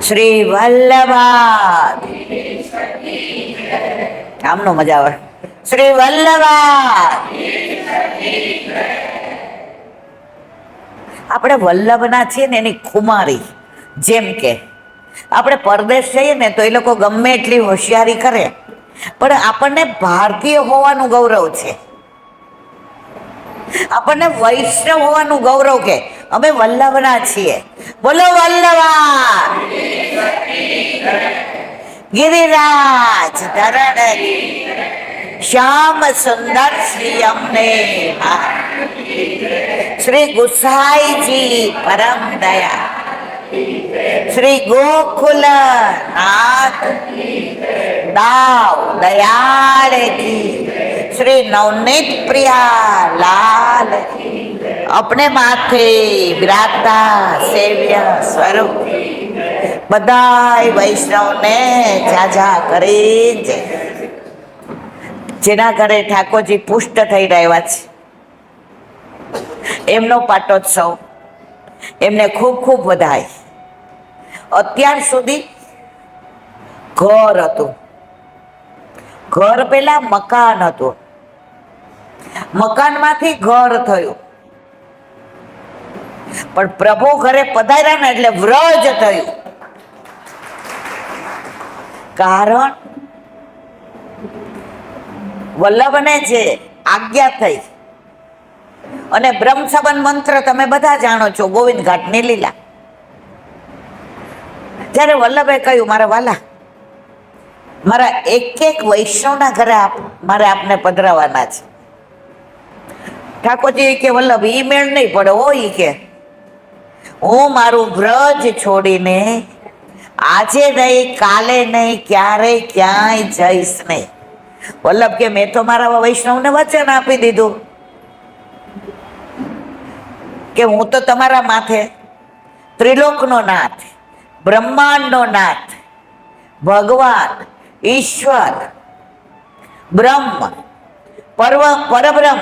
શ્રી વલ્લભા આમનો મજા આવે. શ્રી વલ્લભા આપણે વલ્લભના છીએ ને એની ખુમારી. જેમ કે આપણે પરદેશ જઈએ ને તો એ લોકો ગમે એટલી હોશિયારી કરે પણ આપણને ભારતીય હોવાનું ગૌરવ છે, આપણને વૈષ્ણવ હોવાનું ગૌરવ કે અમે વલ્લભના છીએ. બોલો વલ્લભા ગિરિરાજ ધરણ શ્યામ સુંદર શ્રી અમને શ્રી ગુસાઈજી પરમ દયા શ્રી ગોકુલ નાથ દાવ દયાળ કી શ્રી નવનીત પ્રિયા લાલ अपने माथे विराजता सेव्य स्वरूप बधाई वैष्णवने जाजा કરી જેના ઘરે ઠાકોરજી પુષ્ટ થઈ રહ્યા છે એમનો પાટોત્સવ, એમને ખૂબ ખૂબ વધાય. અત્યાર સુધી ઘર હતું, ઘર પેલા મકાન હતું, મકાનમાંથી ઘર થયું, પણ પ્રભુ ઘરે પધાર્યા ને એટલે વ્રજ થયું. કારણ વલ્લભને જે આજ્ઞા થઈ અને બ્રહ્મ સંબંધ મંત્ર તમે બધા જાણો છો, ગોવિંદ ઘાટની લીલા. જ્યારે વલ્લભે કહ્યું મારા વાલા, મારા એક એક વૈષ્ણવના ઘરે મારે આપને પધરાવાના છે. ઠાકોરજી કે વલ્લભ ઈ મેળ નહીં પડે હો, ઈ કે હું મારું વ્રજ છોડીને આજે નહીં, કાલે નહીં, ક્યારેય ક્યાંય જઈશ નહીં. વલ્લભ કે મેં તો મારા વૈષ્ણવને વચન આપી દીધું કે હું તો તમારા માથે ત્રિલોકનો નાથ, બ્રહ્માંડનો નાથ, ભગવાન, ઈશ્વર, બ્રહ્મ, પરબ્રહ્મ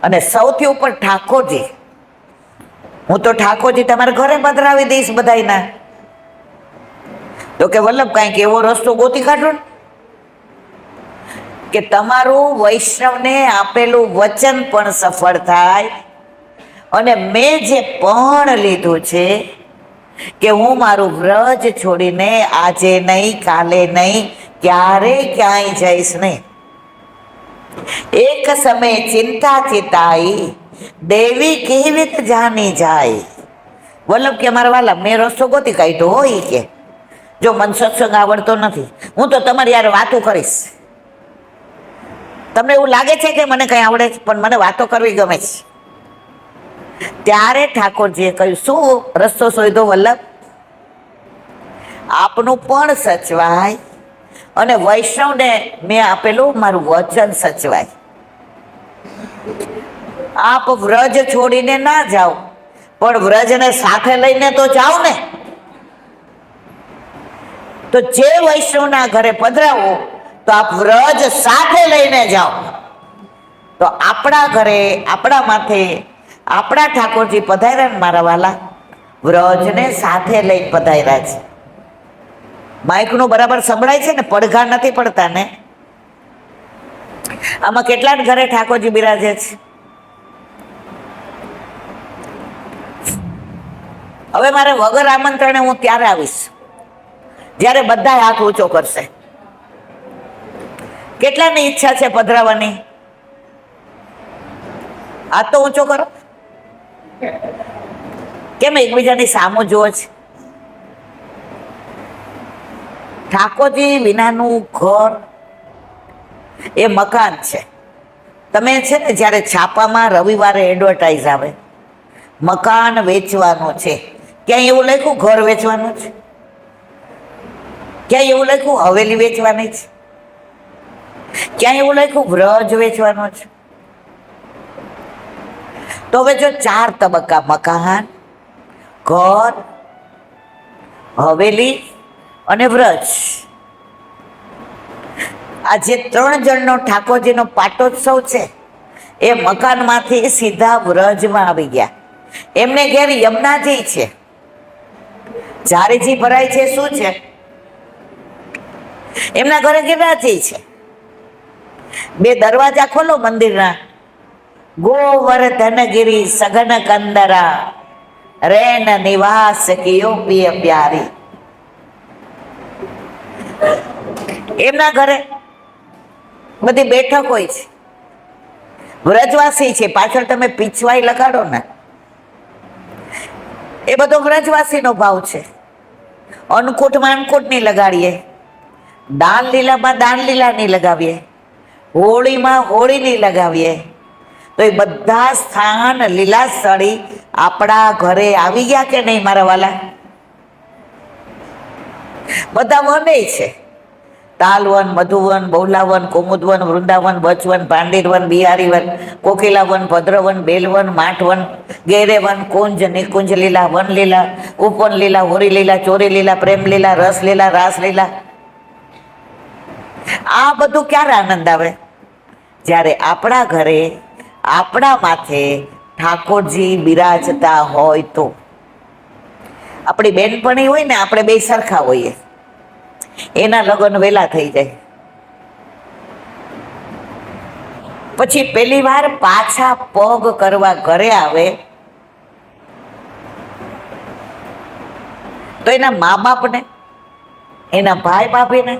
અને સૌથી ઉપર ઠાકોરજી, હું તો ઠાકોરજી તમારા ઘરે પધરાવી દઈશ બધાયના. તો કે વલ્લભ કાંઈક એવો રસ્તો ગોતી કાઢો ને કે તમારું વૈષ્ણવને આપેલું વચન પણ સફળ થાય અને મેં જે પણ લીધું છે કે હું મારું વ્રજ છોડીને આજે નહીં, કાલે નહીં, ક્યારેય ક્યાંય જઈશ નહીં. એક સમય ચિંતા ચિતાઈ દેવી કેવી જાની જાય. વલ્લભ કે મારા વાલા મેં રસ્તો ગોતી કાઢ્યો હોય કે જો મન સત્સંગ આવડતો નથી, હું તો તમારી યાર વાતો કરીશ. તમને એવું લાગે છે કે મને કઈ આવડે છે, પણ મને વાતો કરવી ગમે છે. ત્યારે ઠાકોરજીએ કહ્યું શું રસ્તો શોધ્યો વલ્લભ? આપનું પણ સચવાય અને વૈષ્ણવને મેં આપેલું મારું વચન સચવાય. આપ વ્રજ છોડીને ના જાઓ પણ વ્રજને સાથે લઈને તો જાઓ ને. તો જે વૈષ્ણવના ઘરે પધરાવો તો આપ વ્રજ સાથે લઈને જાઓ. તો આપણા ઘરે, આપણા માથે આપણા ઠાકોરજી પધાર્યા ને મારા વાલા, વ્રજને સાથે લઈને પધાર્યા છે. માઇકનું બરાબર સંભળાય છે ને? પડઘા નથી પડતા ને? આમાં કેટલા ઘરે ઠાકોરજી બિરાજે છે? હવે મારે વગર આમંત્રણે હું ત્યારે આવીશ જ્યારે બધા હાથ ઊંચો કરશે. કેટલાની ઈચ્છા છે પધરાવાની? હાથ તો ઊંચો કરો. કેમ એકબીજાની સામું જુઓ છે? ઠાકોરજી વિનાનું ઘર એ મકાન છે. તમે છે ને જ્યારે છાપામાં રવિવારે એડવર્ટાઇઝ આવે મકાન વેચવાનું છે, ક્યાંય એવું લખ્યું ઘર વેચવાનું છે? ક્યાંય એવું લખ્યું હવેલી વેચવાની છે? ક્યાંય એવું લખ્યું વ્રજ વેચવાનો છે? તો હવે જો 4 તબક્કા મકાન, ઘર, હવેલી અને વ્રજ, આ જે 3 જણનો ઠાકોરજીનો પાટોત્સવ છે એ મકાનમાંથી સીધા વ્રજમાં આવી ગયા. એમને ઘેર યમુનાજી છે જારીજી ભરાય છે શું છે? એમના ઘરે ગિરિરાજી છે. બે દરવાજા ખોલો મંદિરના. ગોવર્ધનગિરી સઘન કંદરા રેન નિવાસ કિયો પિય પ્યારી. એમના ઘરે બધી બેઠક હોય છે. વ્રજવાસી છે. પાછળ તમે પીછવાઈ લગાડો ને, એ બધો વ્રજવાસીનો ભાવ છે. અન્નકૂટમાં અન્નકૂટ નહીં લગાડીએ, દાન લીલામાં દાન લીલા નહીં લગાવીએ, હોળીમાં હોળી નહીં લગાવીએ, તો એ બધા સ્થાન લીલાસ્થળી આપણા ઘરે આવી ગયા કે નહીં મારા વાલા? બધા વને છે. તાલવન, મધુવન, બૌલાવન, કુમુદવન, વૃંદાવન, બચવન, પાંડીરવન, બિહારીવન, કોકિલાવન, ભદ્રવન, બેલવન, માઠવન, ગેરેવન, કુંજ, નિકુંજ લીલા, વન લીલા, ઉપવન લીલા, હોરી લીલા, ચોરી લીલા, પ્રેમ લીલા, રસ લીલા, રાસ લીલા. આ બધું ક્યારે આનંદ આવે? જ્યારે આપણા ઘરે આપણા માથે ઠાકોરજી બિરાજતા હોય તો. આપણી બેનપણી હોય ને, આપણે બે સરખા હોઈએ, એના લગ્ન વહેલા થઈ જાય, પછી પહેલી વાર પાછા પગ કરવા ઘરે આવે તો એના મા બાપને, એના ભાઈ ભાભીને,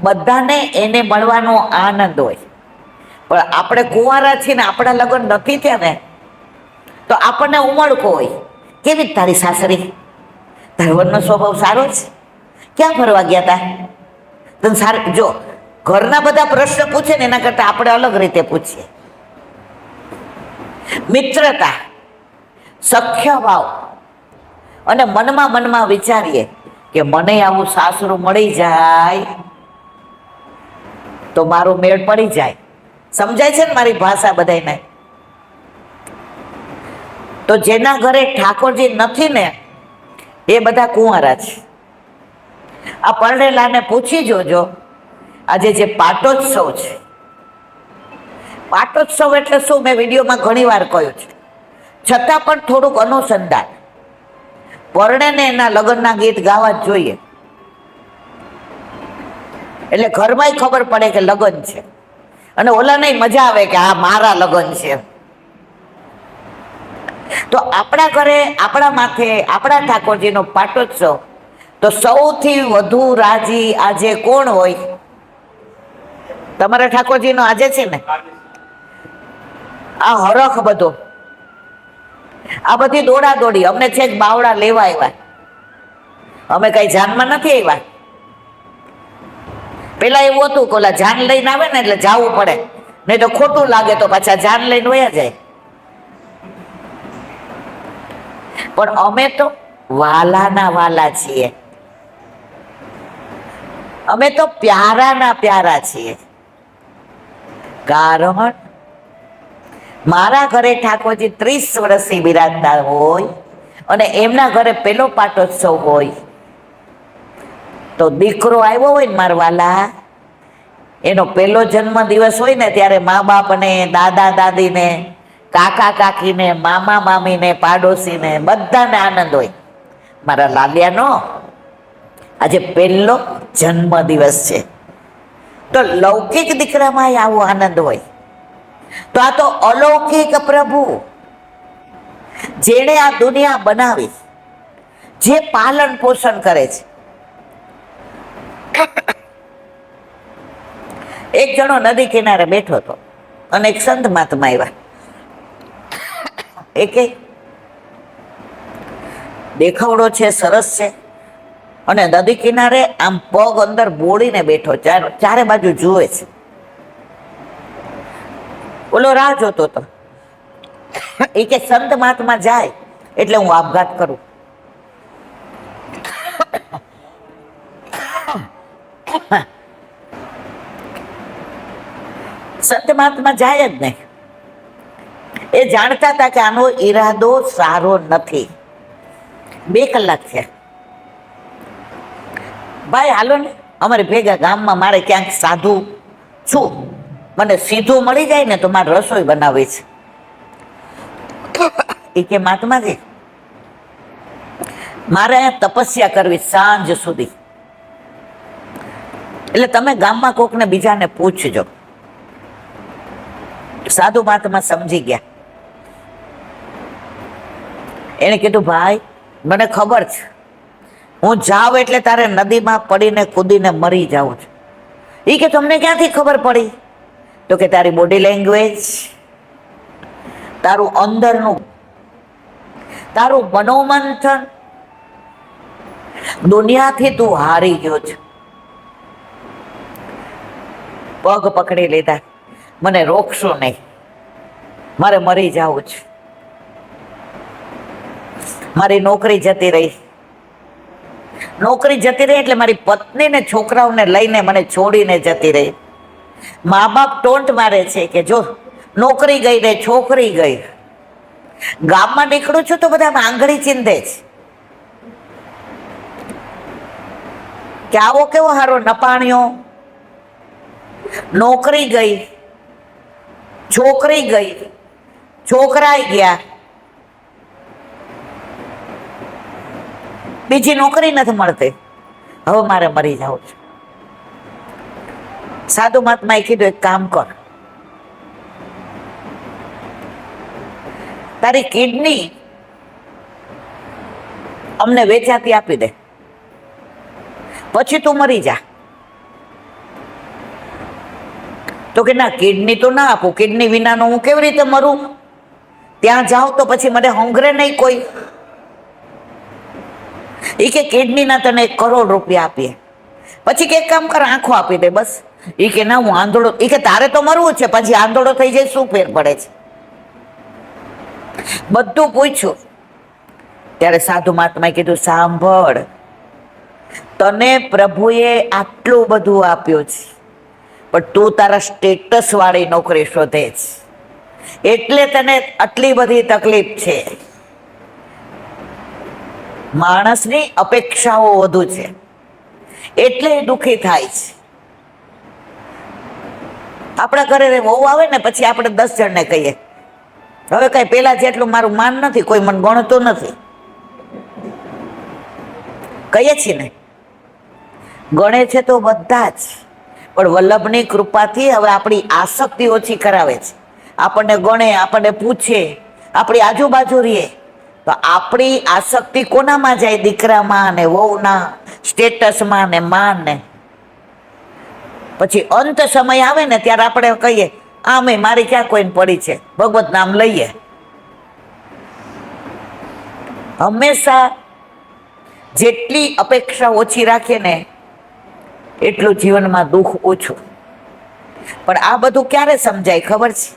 બધાને એને મળવાનો આનંદ હોય. પણ આપણે કુંવારા છીએ ને, આપણા લગ્ન નથી થયા ને, તો આપણને ઉમળકો હોય. કેવી તારી સાસરી? તારા વરનો સ્વભાવ સારો છે? ક્યાં ફરવા ગયા તા? તને સારું જો ઘરના બધા પ્રશ્ન પૂછે ને એના કરતા આપણે અલગ રીતે પૂછીએ. મિત્રતા, સખ્ય ભાવ, અને મનમાં વિચારીએ કે મને આવું સાસરું મળી જાય તો મારો મેળ પડી જાય. સમજાય છે ને મારી ભાષા બધાને? તો જેના ઘરે ઠાકોરજી નથી ને, એ બધા કુંવારા છે. આ પરણેલાને પૂછી જોજો, આજે જે પાટોત્સવ છે, પાટોત્સવ એટલે શું? મેં વિડીયોમાં ઘણી વાર કહ્યું છે, છતાં પણ થોડુંક અનુસંધાન. પરણેને એના લગ્નના ગીત ગાવા જ જોઈએ, એટલે ઘરમાં ખબર પડે કે લગ્ન છે, અને ઓલાને મજા આવે કે આ મારા લગ્ન છે. તો આપણા ઘરે આપણા માથે આપણા ઠાકોરજીનો પાટોત્સવ, તો સૌથી વધુ રાજી આજે કોણ હોય? તમારા ઠાકોરજીનો આજે છે ને. આ હરખ બધો, આ બધી દોડા દોડી, અમને છેક બાવડા લેવા આવ્યા, અમે કઈ જાનમાં નથી આવ્યા. પેલા એવું હતું કે ઓલા જાન લઈને આવે ને એટલે જવું પડે, નહીં તો ખોટું લાગે તો પાછા જાન લઈને વયા જાય. પણ અમે તો વાલાના વાલા છીએ, અમે તો પ્યારાના પ્યારા છીએ. કારણ મારા ઘરે ઠાકોરજી 30 વર્ષથી બિરાજતા હોય અને એમના ઘરે પેલો પાટોત્સવ હોય, તો દીકરો આવ્યો હોય ને મારા વાલા, એનો પહેલો જન્મ દિવસ હોય ને, ત્યારે મા બાપને, દાદા દાદીને, કાકા કાકીને, મામા મામીને, પાડોશીને બધાને આનંદ હોય. મારા લાલિયાનો આજે પહેલો જન્મ દિવસ છે, તો લૌકિક દીકરામાં આવો આનંદ હોય, તો આ તો અલૌકિક પ્રભુ જેણે આ દુનિયા બનાવી, જે પાલન પોષણ કરે છે. એક જણો નદી કિનારે બેઠો હતો અને એક સંત મહાત્મા આવ્યા. એક દેખાવડો છે, સરસ છે, અને નદી કિનારે આમ પગ અંદર બોળીને બેઠો, ચારે બાજુ જુએ છે. ઓલો રાહ જોતો હતો. એ કે સંત મહાત્મા જાય એટલે હું આપઘાત કરું. સંત મહાત્મા જાય જ નહીં. એ જાણતા હતા કે આનો ઈરાદો સારો નથી. 2 કલાક થયા. ભાઈ હાલો ને અમારે ભેગા ગામમાં, મારે ક્યાંક સાધુ છું, મને સીધું મળી જાય ને તો મારે રસોઈ બનાવી છે. એ કે મહાત્માજી મારે અહીંયા તપસ્યા કરવી સાંજ સુધી. એટલે તમે ગામમાં કોકને બીજાને પૂછજો. સાધુ મહાત્મા સમજી ગયા. એને કીધું, ભાઈ મને ખબર છે, હું જાઉં એટલે તારે નદીમાં પડીને કૂદીને મરી જાઉં છું. એ કે તમને ક્યાંથી ખબર પડી? તો કે તારી બોડી લેંગ્વેજ, તારું અંદરનું, તારું મનોમંથન, દુનિયાથી તું હારી ગયો છે. પગ પકડી લીધા, મને રોકશો નહીં, મારે મરી જવું છે. મારી નોકરી જતી રહી. નોકરી જતી રહી એટલે મારી પત્ની ને છોકરાઓને લઈને મને છોડીને જતી રહી. મા બાપ ટોન્ટ મારે છે કે જો નોકરી ગઈ ને છોકરી ગઈ. ગામમાં નીકળું છું તો બધા આંગળી ચીંધે છે કે આવો કેવો હારો નપાણ્યો. નોકરી ગઈ, છોકરી ગઈ, છોકરાય ગયા, બીજી નોકરી નથી મળતી, હવે મારે મરી જવું છે. સાધુ મહાત્માએ કીધું, એક કામ કર, તારી કિડની અમને વેચાતી આપી દે, પછી તું મરી જા. તો કે ના, કિડની તો ના આપું, કિડની વિનાનો હું કેવી રીતે મરું? ત્યાં જાઉં તો પછી મને હંગરે નહીં કોઈ. એ કે કિડનીના તને 1 કરોડ રૂપિયા આપીએ, પછી કે એક કામ કર, આંખો આપી દે બસ. એ કે ના, હું આંધળો. એ કે તારે તો મરવું છે, પછી આંધળો થઈ જાય શું ફેર પડે છે? બધું પૂછ્યું. ત્યારે સાધુ મહાત્માએ કીધું, સાંભળ, તને પ્રભુએ આટલું બધું આપ્યું છે, પણ તું તારા સ્ટેટસ વાળી નોકરી શોધે છે, એટલે તને આટલી બધી તકલીફ છે. માણસની અપેક્ષાઓ વધુ છે એટલે દુઃખી થાય છે. આપણા ઘરે વહુ આવે ને પછી આપણે 10 જણને કહીએ, હવે કઈ પેલા જેટલું મારું માન નથી, કોઈ મને ગણતું નથી, કહીએ છીએ ને. ગણે છે તો બધા જ, પણ વલ્લભની કૃપાથી હવે આપણી આસક્તિ ઓછી કરાવે છે. આપણને ગણે, આપણને પૂછે, આપણી આજુબાજુ રહીએ તો આપણી આસક્તિ કોનામાં જાય? દીકરામાં ને વહુના સ્ટેટસમાં ને માન ને. પછી અંત સમય આવે ને ત્યારે આપણે કહીએ, આમે મારી ક્યાં કોઈને પડી છે, ભગવત નામ લઈએ. હંમેશા જેટલી અપેક્ષા ઓછી રાખીએ ને એટલું જીવનમાં દુઃખ ઓછું. પણ આ બધું ક્યારે સમજાય ખબર છે?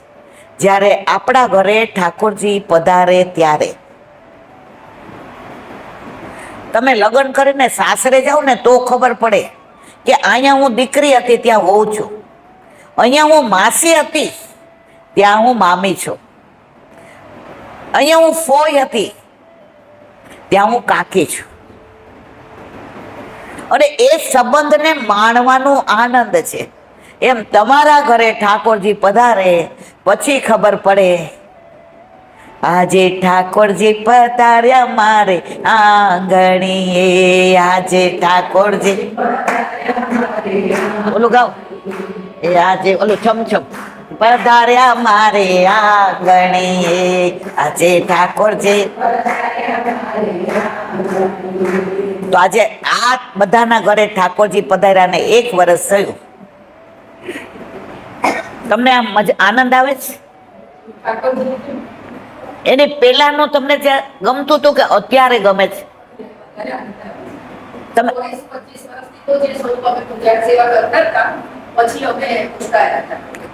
જ્યારે આપણા ઘરે ઠાકોરજી પધારે ત્યારે. તમે લગ્ન કરીને સાસરે જાઓ ને તો ખબર પડે કે અહીંયા હું દીકરી હતી ત્યાં હોઉં છું, અહીંયા હું માસી હતી ત્યાં હું મામી છું, અહીંયા હું ફોઈ હતી ત્યાં હું કાકી છું. અને એ સંબંધને માણવાનો આનંદ છે. એમ તમારા ઘરે ઠાકોરજી પધારે પછી ખબર પડે, આજે ઠાકોરજી પધાર્યા મારે આંગણીએ, આજે ઠાકોરજી. ઓલું ગાવ, એ આજે ઓલું છમછમ, પધાર્યા મારે આંગણીએ, આજે ઠાકોરજી. તો આજે આ બધાના ઘરે ઠાકોરજી પધાર્યા ને 1 વર્ષ થયું. તમને આમ આનંદ આવે છે? એને પેલાનું તમને જે ગમતું હતું કે અત્યારે ગમે છે? તમે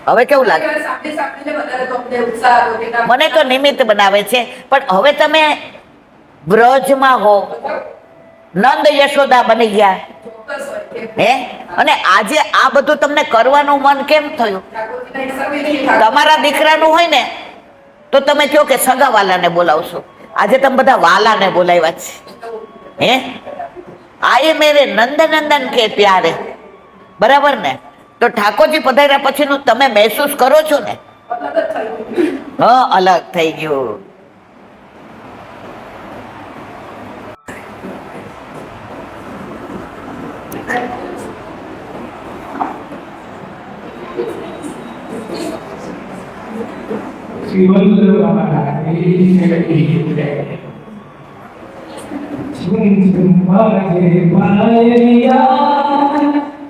હવે કેવું લાગે? મને તો નિમિત્ત બનાવે છે, પણ હવે તમે બ્રજમાં હો, નંદ યશોદા બની ગયા હે, અને આજે આ બધું તમને કરવાનું મન કેમ થયું? તમારા દીકરાનું હોય ને તો તમે કહો કે સગા વાલાને બોલાવશો. આજે તમે બધા વાલાને બોલાવ્યા છે હે. આયે મેરે નંદનંદન કે પ્યારે, બરાબર ને? તો ઠાકોરજી પધાર્યા પછીનું તમે મહેસૂસ કરો છો ને? અલગ થઈ ગયું.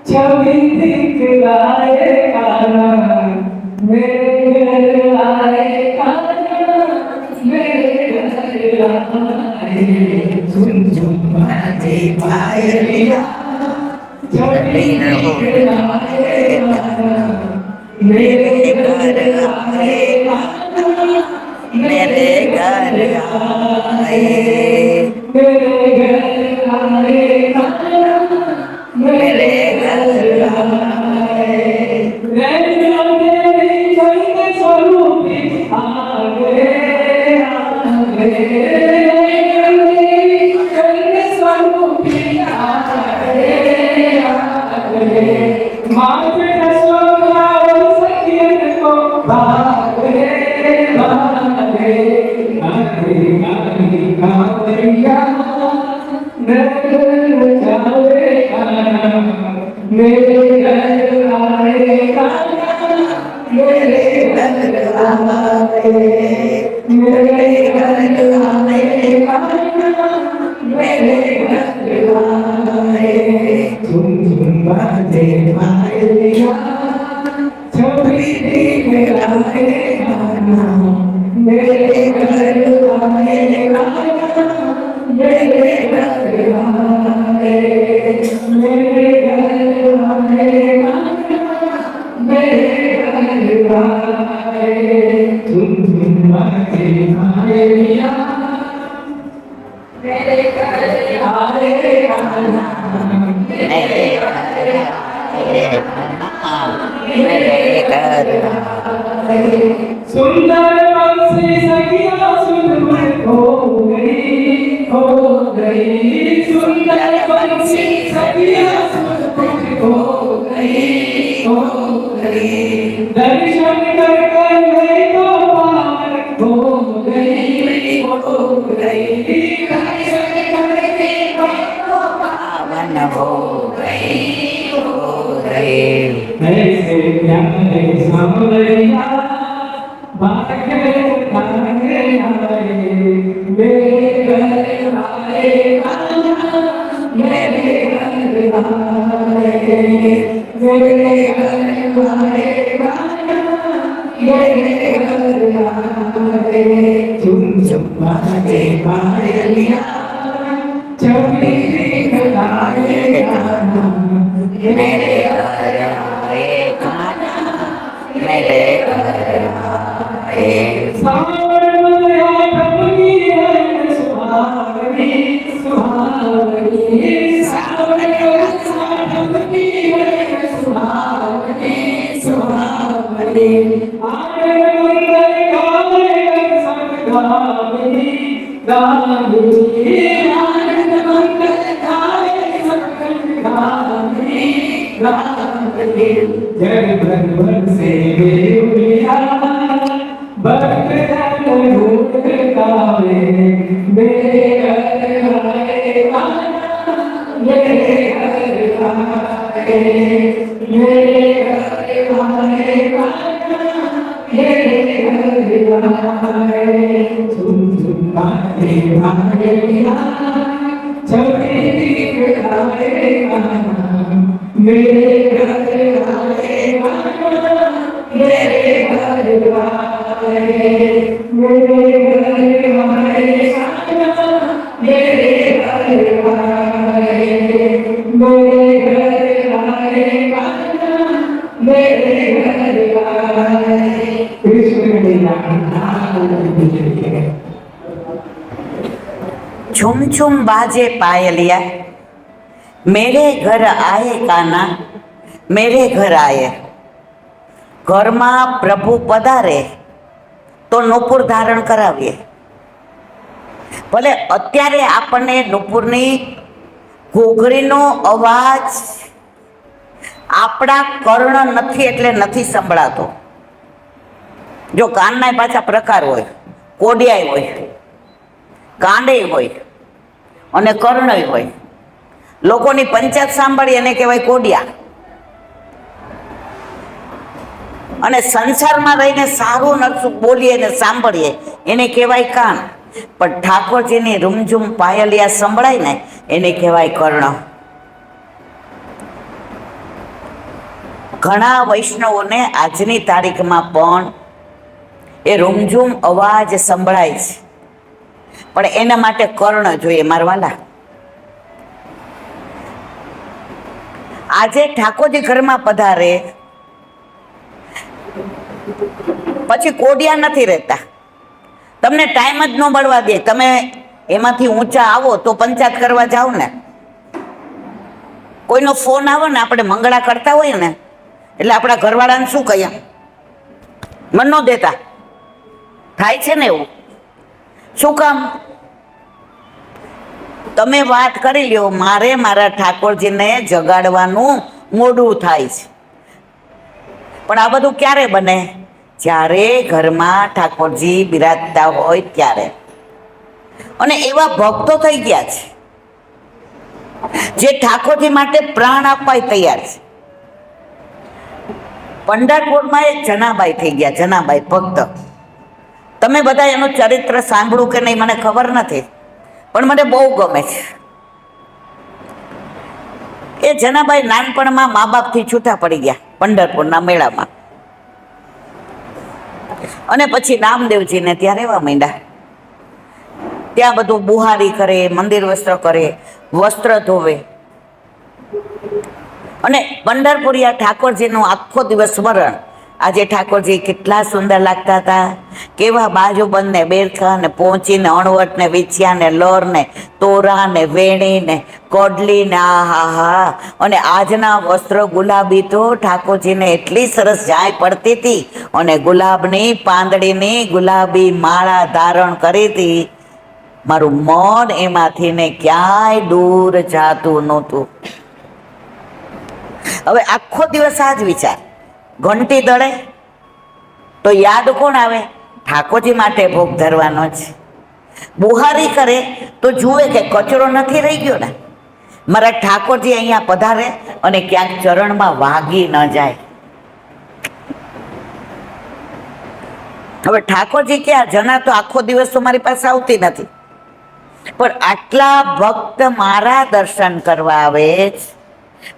छवि दिखलाए काना मेरे घर आए काना मेरे घर आए सुन सुन बाजे पायलिया छवि दिखलाए काना मेरे घर आए काना मेरे घर आए, मेरे घर आए काना मेरे घर आए रैया मेरी चैत स्वरूपी आ गए रैया मेरी चैत स्वरूपी आ गए माथे दशोरा और सखियन को भागे भागे गाने गाने गावैया नगर जावे काना मेरे घर आए काना मेरे घर आए मेरे घर आए काना मेरे घर आए झुम झुम बाजे पायलिया छवि दिखलाए काना मेरे घर आए काना मेरे घर आए मेरे घर आए मेरे घर आए झुम झुम बाजे पायलिया मेरे घर आए काना मेरे घर आए, मेरे घर आए सुंदर बंसी सखिया सुन हो गई सुंदर बंसी सखिया सुन हो गई दर्शन करके मैं तो दर्शन करके पावन हो गई। ऐसे प्यारे सावरिया भाग्य भाग्य आए मेरे घर आए काना मेरे घर आए मेरे घर आए काना मेरे घर आए झुम झुम बाजे पायलिया छवि दिखलाए काना मेरे घर आए काना मेरे घर आए, सावन मलया ठमकी है सुहावनी सुहावनी सावन मलया ठमकी है सुहावनी सुहावनी आनंद मंगल गावे सब गावनी गावनी आनंद मंगल गावे सब गावनी गावनी जय भगवान से बेउलिया भक्त जन भूत गावे मेरे घर आए काना मेरे घर आए मेरे घर आए काना मेरे घर आए झुम झुम बाजे पायलिया छवि दिखलाए काना मेरे घर आए काना मेरे घर आए मेरे घर आए काना मेरे घर आए मेरे घर आए काना मेरे घर आए कृष्ण झुम झुम बाजे पायलिया मेरे घर आए काना मेरे घर आए। ઘરમાં પ્રભુ પધારે તો નુપુર ધારણ કરાવીએ, ભલે અત્યારે આપણને નુપુરની ઘૂઘરીનો અવાજ આપણા કર્ણ નથી એટલે નથી સંભળાતો. જો કાનના પાછા પ્રકાર હોય, કોડિયાય હોય, કાંડે હોય, અને કર્ણય હોય. લોકોની પંચાયત સાંભળી એને કહેવાય કોડિયા. અને સંસારમાં રહીને સારું નરસું બોલીએ ને સાંભળીએ એને કહેવાય કાન. પણ ઠાકોરજીની રૂમઝૂમ પાયલિયા સંભળાય ને એને કહેવાય કર્ણ. ઘણા વૈષ્ણવોને આજની તારીખમાં પણ એ રૂમઝૂમ અવાજ સંભળાય છે, પણ એના માટે કર્ણ જોઈએ મારવાલા. આજે ઠાકોરજી ઘરમાં પધારે પછી કોડિયા નથી રહેતા. તમને ટાઈમ જ ન મળવા દે. તમે એમાંથી ઊંચા આવો તો પંચાયત કરવા જાઓ ને, કોઈનો ફોન આવે ને, આપણે મંગળા કરતા હોય ને એટલે આપણા ઘરવાળાને શું કહીએ, મન ન દેતા. થાય છે ને એવું. શું કામ? તમે વાત કરી લ્યો, મારે મારા ઠાકોરજીને જગાડવાનું મોડું થાય છે. પણ આ બધું ક્યારે બને? જ્યારે ઘરમાં ઠાકોરજી બિરાજતા હોય ત્યારે. અને એવા ભક્તો થઈ ગયા છે જે ઠાકોરજી માટે પ્રાણ આપવા તૈયાર છે. પંઢરપુરમાં એક જનાબાઈ થઈ ગયા, જનાબાઈ ભક્ત. તમે બધા એનું ચરિત્ર સાંભળ્યું કે નહીં મને ખબર નથી, પણ મને બહુ ગમે છે. એ જનાબાઈ નાનપણમાં મા બાપથી છૂટા પડી ગયા પંઢરપુરના મેળામાં, અને પછી નામદેવજીને ત્યાં રહેવા માંડ્યા. ત્યાં બધું બુહારી કરે, મંદિર વસ્ત્ર કરે, વસ્ત્ર ધોવે. અને પંઢરપુરિયા ઠાકોરજીનું આખો દિવસ સ્મરણ. આજે ઠાકોરજી કેટલા સુંદર લાગતા હતા, કેવા બાજુબંધ ને બેરખા ને પહોંચીને અણવટ ને વિછિયા ને લર ને તોરા ને વેણી ને કોડલી ને આહા. અને આજના વસ્ત્ર ગુલાબી તો ઠાકોરજીને એટલી સરસ જાય પડતી હતી, અને ગુલાબની પાંદડીની ગુલાબી માળા ધારણ કરી હતી. મારું મન એમાંથી ને ક્યાંય દૂર જાતું નહોતું. હવે આખો દિવસ આ જ વિચાર. ઘંટી દળે તો યાદ કોણ આવે? ઠાકોરજી માટે ભોગ ધરવાનો છે. બુહારી કરે તો જુએ કે કચરો નથી રહી ગયો ને, મારા ઠાકોરજી અહીંયા પધારે અને ક્યાંક ચરણમાં વાગી ન જાય. હવે ઠાકોરજી કે આ જના તો આખો દિવસ તો મારી પાસે આવતી નથી, પણ આટલા ભક્ત મારા દર્શન કરવા આવે છે.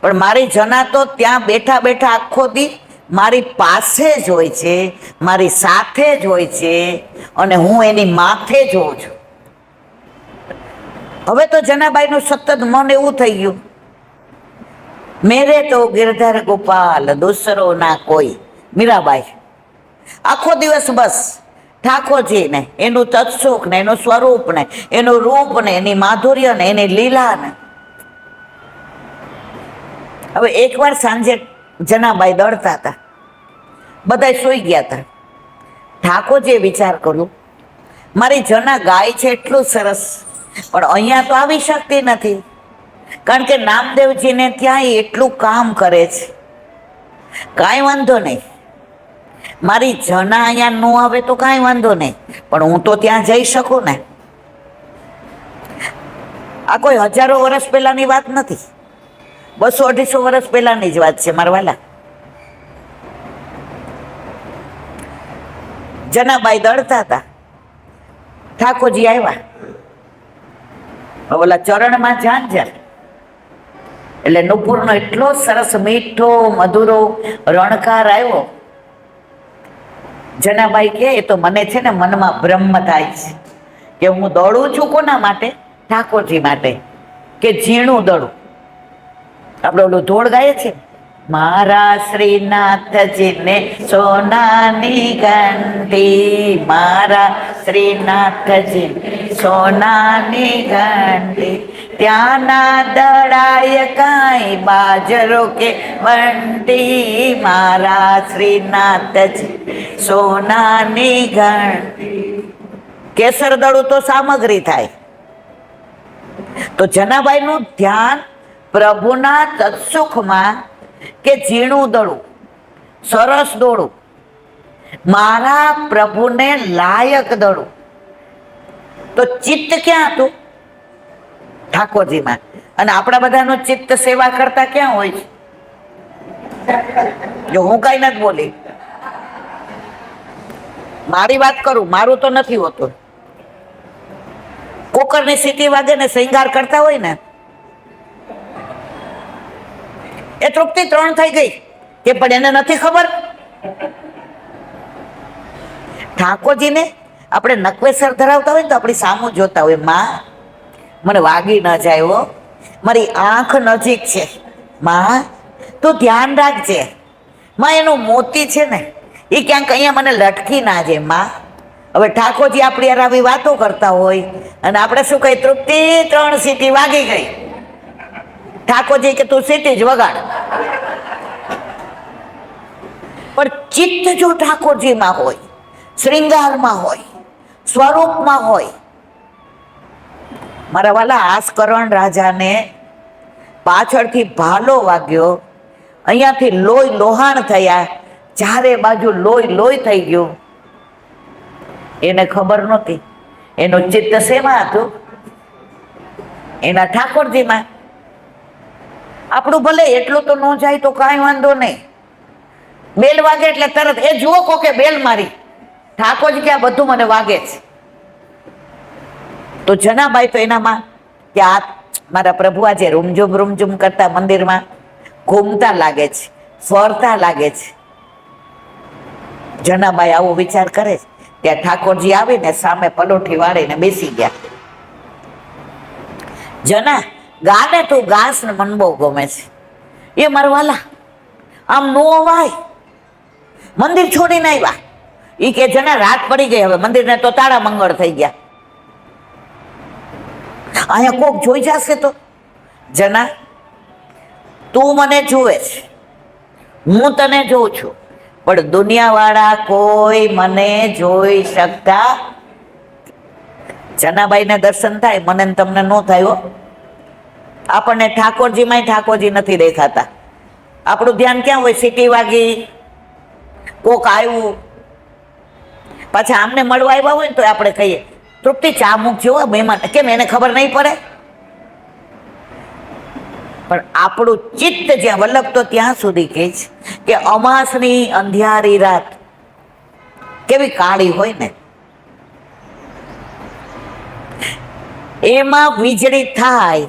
પણ મારી જના તો ત્યાં બેઠા બેઠા આખો દી મારી પાસે જ હોય છે, મારી સાથે જ હોય છે, અને હું એની માથે જોઉં છું. હવે તો જનાબાઈનું સતત મન એવું થઈ ગયું, મેરે તો ગિરધર ગોપાલ દૂસરો ના કોઈ. મીરાબાઈ આખો દિવસ બસ ઠાકોરજી ને એનું તત્સુખ ને એનું સ્વરૂપ ને એનું રૂપ ને એની માધુર્ય ને એની લીલા ને. હવે એકવાર સાંજે જનાબાઈ દોડતા હતા, બધા સૂઈ ગયા હતા. ઠાકોરજીએ વિચાર કર્યો, મારી જના ગાય છે એટલું સરસ, પણ અહીંયા તો આવી શકતી નથી, કારણ કે નામદેવજીને ત્યાં એટલું કામ કરે છે. કાંઈ વાંધો નહીં, મારી જના અહીંયા ન આવે તો કાંઈ વાંધો નહીં, પણ હું તો ત્યાં જઈ શકું ને. આ કોઈ હજારો વર્ષ પહેલાની વાત નથી, 200-250 વર્ષ પહેલાની જ વાત છે મારા વાલા. જનાબાઈ દળતા હતા, ઠાકોરજી આવ્યા. ઓલા ચરણમાં ઝાંઝર એટલે નુપુરનો એટલો સરસ મીઠો મધુરો રણકાર આવ્યો. જનાબાઈ કે એ તો મને છે ને મનમાં બ્રહ્મ થાય છે કે હું દોડું છું કોના માટે? ઠાકોરજી માટે. કે ઝીણું દડું. આપણે ઓલું ધોળ ગાય છે, મારા શ્રીનાથજીને સોનાની ઘંટી, મારા શ્રીનાથજી સોનાની ઘંટી, ત્યાંના દડાય કાંઈ બાજરો કે બંટી, મારા શ્રીનાથજી સોનાની ઘંટી. કેસર દડું તો સામગ્રી થાય. તો જનાબાઈનું ધ્યાન પ્રભુના તત્સુખમાં કે ઝીણું દડું, સરસ દોડું, મારા પ્રભુને લાયક દડું. તો ચિત્ત ક્યાં હતું? ઠાકોરજીમાં. અને આપણા બધાનું ચિત્ત સેવા કરતા ક્યાં હોય છે? જો હું કઈ નથી બોલી, મારી વાત કરું, મારું તો નથી હોતું. કુકરની સીટી વાગે ને શૃંગાર કરતા હોય ને, એ તૃપ્તિ 3 થઈ ગઈ કે પણ એને નથી ખબર. ઠાકોરજીને આપણે નકવેસર ધરાવતા હોય ને તો આપણી સામું જોતા હોય, માં મને વાગી ન જાય હો, મારી આંખ નજીક છે, માં તું ધ્યાન રાખજે, માં એનું મોતી છે ને એ ક્યાંક અહીંયા મને લટકી ના જાય માં. હવે ઠાકોરજી આપણી યાર આવી વાતો કરતા હોય અને આપણે શું કહીએ, તૃપ્તિ 3 સીટી વાગી ગઈ. ઠાકોરજી કે તું સીટી જ વગાડ. પણ ચિત્ત જો ઠાકોરજીમાં હોય, શ્રૃંગારમાં હોય, સ્વરૂપમાં હોય. મારા વાલા આસકરણ રાજાને પાછળથી ભાલો વાગ્યો, અહીંયાથી લોહી લોહાણ થયા, ચારે બાજુ લોહી લોહી થઈ ગયું. એને ખબર નહોતી એનું ચિત્ત શેમાં હતું? એના ઠાકોરજીમાં. આપણું ભલે એટલું તો ન જાય તો કાંઈ વાંધો નહીં, બેલ વાગે એટલે તરત એ જુઓ કોકે બેલ મારી, ઠાકોરજી કે આ બધું મને વાગે છે. તો જનાબાઈ તો એનામાં કે આ મારા પ્રભુ આજે રૂમઝુમ કરતા મંદિરમાં ઘૂમતા લાગે છે, ફરતા લાગે છે. જનાબાઈ આવો વિચાર કરે છે ત્યાં ઠાકોરજી આવીને સામે પલોઠી વાળીને બેસી ગયા. જના ગાને તું ગાસ ને મન બહુ ગમે છે. એ મારા વાલા આમ નો અવાય, મંદિર છોડીને આવ્યા. ઈ કે જના રાત પડી ગઈ, હવે મંદિરને તો તાળા મંગળ થઈ ગયા, અહીંયા કોક જોઈ જશે તો. જના તું મને જુએ છે, હું તને જોઉં છું, પણ દુનિયાવાળા કોઈ મને જોઈ શકતા. જનાબાઈને દર્શન થાય, મને ને તમને ન થાય હો. આપણને ઠાકોરજીમાંય ઠાકોરજી નથી દેખાતા. આપણું ધ્યાન ક્યાં હોય? સીટી વાગી, કોક આવ્યું, પાછા આમને મળવા આવ્યા હોય ને તો આપણે કહીએ તૃપ્તિ ચા મૂકજો મહેમાન, કેમ એને ખબર નહીં પડે? પણ આપણું ચિત્ત જ્યાં વલ્લભ તો ત્યાં સુધી કહે છે કે અમાસની અંધિયારી રાત કેવી કાળી હોય ને, એમાં વીજળી થાય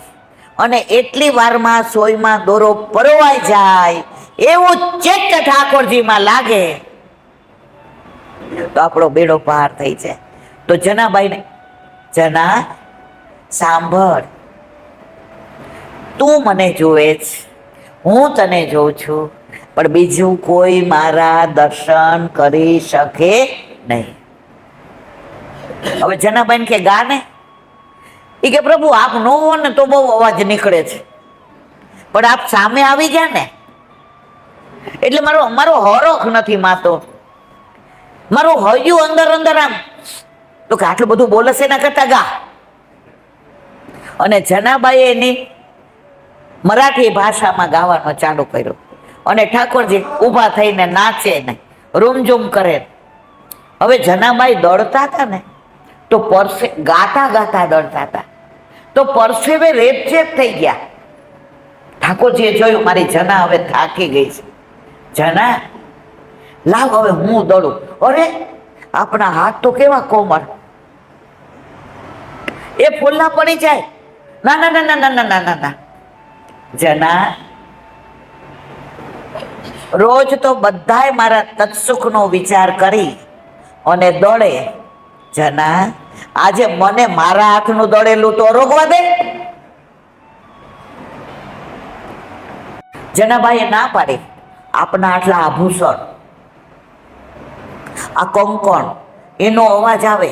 અને એટલી વારમાં સોયમાં દોરો પરોવાઈ જાય એવું ચિત્ત ઠાકોરજીમાં લાગે તો આપણો બેડો પાર થઈ જાય. તો જનાબાઈને, જના સાંભળ, તું મને જોવે છે, હું તને જોઉં છું, પણ બીજું કોઈ મારા દર્શન કરી શકે નહીં. હવે જનાબાઈ કે ગાને, એ કે પ્રભુ આપ ન હો ને તો બહુ અવાજ નીકળે છે, પણ આપ સામે આવી ગયા ને એટલે મારો હરોખ નથી માતો, મારું હૈયું અંદર અંદર આમ. તો કે આટલું બધું બોલે છે એના કરતા ગા. અને જનાબાઈએ એની મરાઠી ભાષામાં ગાવાનો ચાલુ કર્યો અને ઠાકોરજી ઊભા થઈને નાચે ને રૂમઝૂમ કરે. હવે જનાબાઈ દોડતા હતા ને તો ગાતા ગાતા દોડતા હતા તો પરસેવે રેપઝેપ થઈ ગયા. ઠાકોરજીએ જોયું મારી જના હવે થાકી ગઈ છે, જના લાવ હવે હું દોડું. અરે આપણા હાથ તો કેવા કોમળ, એ ફૂલના પડી જાય. ના ના ના ના ના ના ના ના. જના રોજ તો બધાય મારા તત્સુખનો વિચાર કરી અને દોડે. જના આજે મને મારા હાથનું દોડેલું તો રોકવા દે. જનાબાઈએ ના પાડી. આપના આટલા આભૂષણ, આ કંકણ, એનો અવાજ આવે,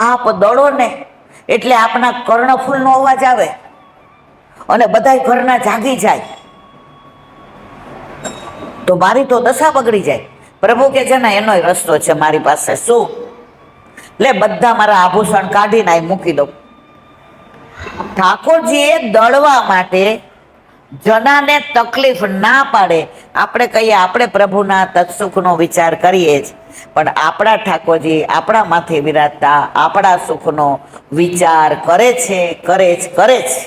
આપ દોડો ને એટલે આપના કર્ણફૂલનો અવાજ આવે અને બધાય ઘરના જાગી જાય તો મારી તો દશા બગડી જાય. પ્રભુ કે છે ને એનો રસ્તો છે મારી પાસે. શું? લે બધા મારા આભૂષણ કાઢીને અહીં મૂકી દઉં. ઠાકોરજીએ દળવા માટે જનાને તકલીફ ના પાડે. આપણે કહીએ આપણે પ્રભુના તત્સુખનો વિચાર કરીએ જ, પણ આપણા ઠાકોરજી આપણા માથે વિરાજતા આપણા સુખનો વિચાર કરે છે, કરે જ કરે છે.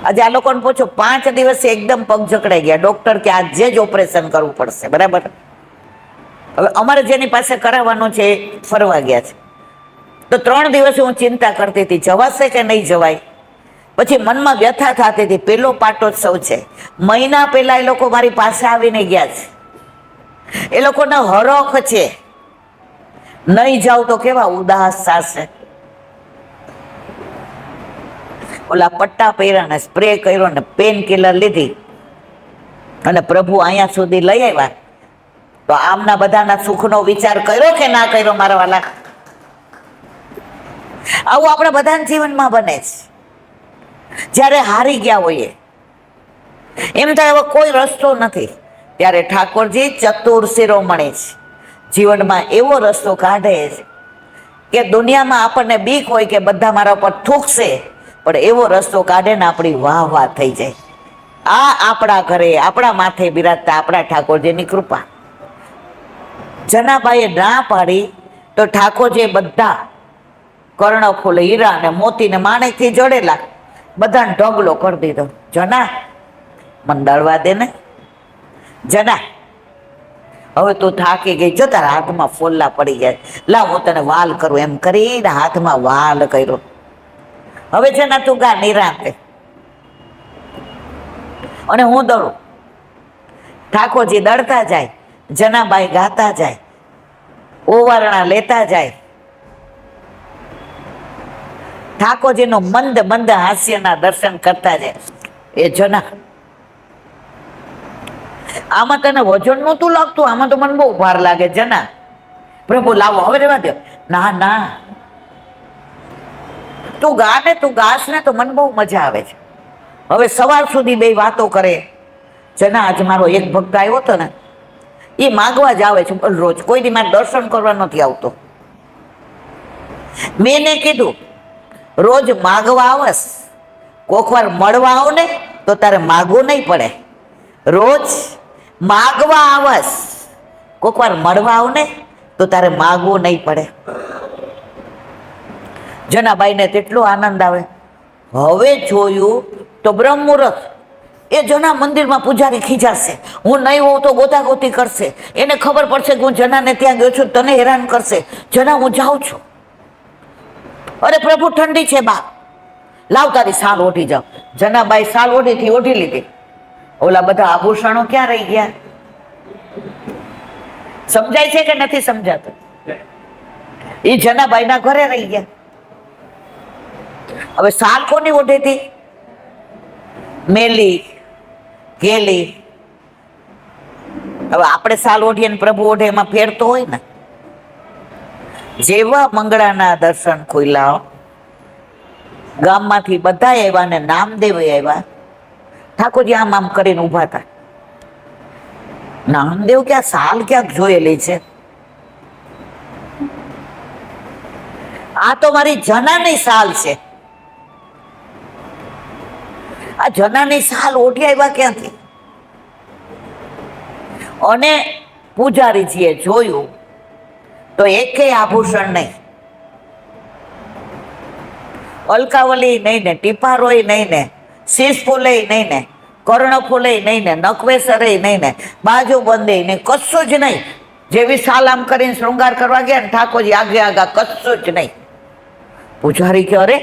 આજે આ લોકોને પૂછો, 5 દિવસે એકદમ પગ જકડાઈ ગયા, ડોક્ટર કે આજે જ ઓપરેશન કરવું પડશે, બરાબર. હવે અમારે જેની પાસે કરાવવાનું છે એ ફરવા ગયા છે, તો 3 દિવસ હું ચિંતા કરતી હતી જવાશે કે નહીં જવાય. પછી મનમાં વ્યથા થતી હતી, પેલો પાટોત્સવ છે, મહિના પહેલા એ લોકો મારી પાસે આવીને ગયા છે, એ લોકોનો હરખ છે, નહીં જાવ તો કેવા ઉદાસ થશે. ઓલા પટ્ટા પહેર્યા ને સ્પ્રે કર્યો ને પેન કિલર લીધી અને પ્રભુ અહીંયા સુધી લઈ આવ્યા, તો આમના બધાના સુખનો વિચાર કર્યો કે ના કર્યો મારા વાલા? આવું આપણા બધાના જીવનમાં બને છે. જ્યારે હારી ગયા હોઈએ, એમ થાય હવે કોઈ રસ્તો નથી, ત્યારે ઠાકોરજી ચતુર શિરોમણી છે, જીવનમાં એવો રસ્તો કાઢે છે કે દુનિયામાં આપણને બીક હોય કે બધા મારા પર થૂકશે, પણ એવો રસ્તો કાઢે ને આપણી વાહ વાહ થઈ જાય. આ આપણા ઘરે આપણા માથે બિરાજતા આપણા ઠાકોરજીની કૃપા. જનાબાઈએ ના પાડી તો ઠાકોરજીએ બધા કર્ણફૂલ, હીરા અને મોતી ને માણેકથી જડેલા બધાને ઢગલો કરી દીધો. જના, મને દળવા દે ને જના, હવે તું થાકી ગઈ, જો તારા હાથમાં ફોલ્લા પડી જાય, લાવ હું તને વાલ કરું. એમ કરીને હાથમાં વાલ કર્યો. હવે જના તું ગા નિરાંતે અને હું દળું. ઠાકોરજી દળતા જાય, જનાબાઈ ગાતા જાય, ઓવારણા લેતા જાય. ઠાકોરજીનો મંદ મંદ હાસ્યના દર્શન કરતા જાય. એ જના, આમાં તને વજન નહોતું લાગતું? આમાં તો મને બહુ ભાર લાગે. જના, પ્રભુ લાવો, હવે રેવા દો. ના ના, તું ગા ને, તું ગાશ ને તો મને બહુ મજા આવે છે. હવે સવાર સુધી બે વાતો કરે. જના, આજ મારો એક ભક્ત આવ્યો હતો ને, એ માગવા જ આવે છે રોજ, કોઈ દી મારે દર્શન કરવા નથી આવતો. મેં એને કીધું, રોજ માગવા આવસ, કોક વાર મળવા આવ ને તો તારે માગવું નહીં પડે. રોજ માગવા આવસ, કોક વાર મળવા આવ ને તો તારે માગવું નહીં પડે. જનાબાઈને તેટલો આનંદ આવે. હવે જોયું તો બ્રહ્મ મુહૂર્ત, એ જના મંદિરમાં પૂજારી ખીજાશે, હું નહીં હોઉં તો ગોતાગોતી કરશે, એને ખબર પડશે કે હું જનાને ત્યાં ગયો છું, તને હેરાન કરશે. જના, હું જાઉં છું. અરે પ્રભુ, ઠંડી છે બા, લાવ તારી સાલ ઓઢી જાવ. જનાબાઈ સાલ ઓઢીથી ઓઢી લીધી. ઓલા બધા આભૂષણો ક્યાં રહી ગયા? સમજાય છે કે નથી સમજાતું? એ જનાબાઈના ઘરે રહી ગયા. હવે સાલ કોની ઓઢી હતી? મેલી ગેલી. હવે આપણે સાલ ઓઢીએ ને પ્રભુ ઓઢે, એમાં ફેર તો હોય ને. જેવા મંગળાના દર્શન ખુલ્યા, ગામમાંથી બધા આવ્યા ને નામદેવ આવ્યા. ઠાકોરજી આમ આમ કરીને ઉભા હતા. નામદેવ ક્યાં સાલ ક્યાંક જોયેલી છે? આ તો મારી જનાની સાલ છે. આ જનાની સાલ ઓઢી આવ્યા ક્યાંથી? અને પૂજારીજીએ જોયું તો એકેય આભૂષણ નહીં, અલકાવલી નહીં ને, ટીપારોય નહીં ને, શીશ ફૂલે નહીં ને, કર્ણફૂલે નહીં ને, નકવેસરે નહીં ને, બાજુ બંધે નહીં, કશું જ નહીં. જેવી સાલ આમ કરીને શૃંગાર કરવા ગયા ને ઠાકોરજી આગે આગા, કશું જ નહીં. પૂજારી કે અરે,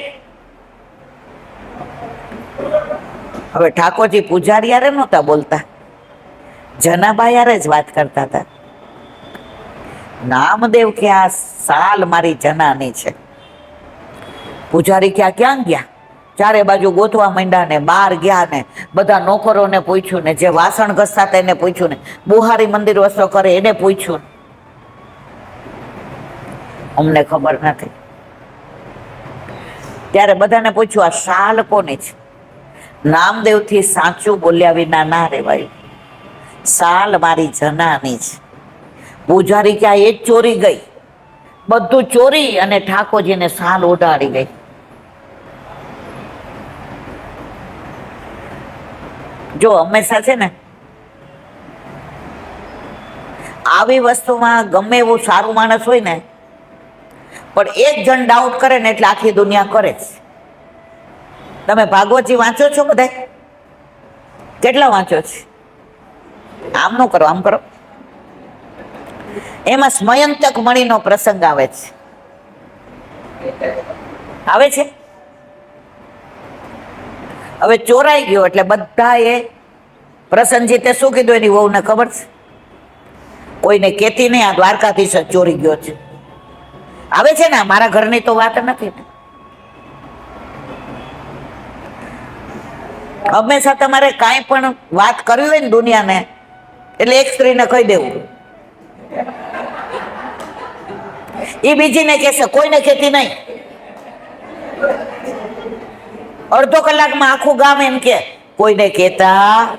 હવે ઠાકોરજી પૂજારી યારે નહોતા બોલતા, જનાબા યારે જ વાત કરતા હતા. નામદેવ કે આ સાલ મારી જનાની છે. પૂજારી કે આ ક્યાં ગયા? ચારે બાજુ ગોતવા માંડ્યા ને, બહાર ગયા ને, બધા નોકરોને પૂછ્યું ને, જે વાસણ ઘસતા હતા એને પૂછ્યું ને, બુહારી મંદિર વસ્તુ કરે એને પૂછ્યું. અમને ખબર નથી. ત્યારે બધાને પૂછ્યું આ સાલ કોની છે? નામદેવથી સાચું બોલ્યા વિના ના રહેવાયું. સાલ મારી જનાની છે. પૂજારી કે આ એ જ ચોરી ગઈ, બધું ચોરી અને ઠાકોરજીને સાલ ઓઢાડી ગઈ. જો હંમેશા છે ને આવી વસ્તુમાં ગમે એવું સારું માણસ હોય ને, પણ એક જણ ડાઉટ કરે ને એટલે આખી દુનિયા કરે જ. તમે ભાગવતજી વાંચો છો બધા? કેટલા વાંચો છે? આમ નો કરો, આમ કરો. એમાં સ્મયંતક મણીનો પ્રસંગ આવે છે. આવે છે? હવે ચોરાઈ ગયો એટલે બધા એ પ્રસન્નજીતે શું કીધું એની વહુને ખબર છે? કોઈને કેતી નહીં, આ દ્વારકાધીશ જ ચોરી ગયો છે. આવે છે ને, મારા ઘરની તો વાત નથી ને. હંમેશા તમારે કાંઈ પણ વાત કરવી હોય ને દુનિયાને, એટલે એક સ્ત્રીને કહી દેવું, એ બીજીને કહેશે, કોઈને કહેતી નહીં. અડધો કલાકમાં આખું ગામ એમ કે કોઈને કહેતા.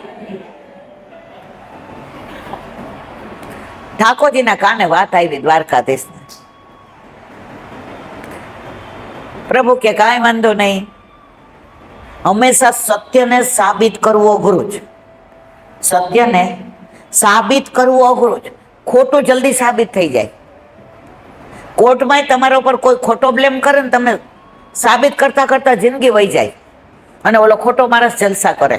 ઠાકોરજીના કાને વાત આવી દ્વારકાધીશને. પ્રભુ કે કાંઈ વાંધો નહીં, હંમેશા સત્યને સાબિત કરવું અઘરું છે. સત્યને સાબિત કરવું અઘરું છે. ખોટું જલ્દી સાબિત થઈ જાય. કોર્ટમાં તમારા ઉપર કોઈ ખોટો બ્લેમ કરે ને, તમને સાબિત કરતા કરતા જિંદગી વહી જાય, અને ઓલો ખોટો માણસ જલસા કરે.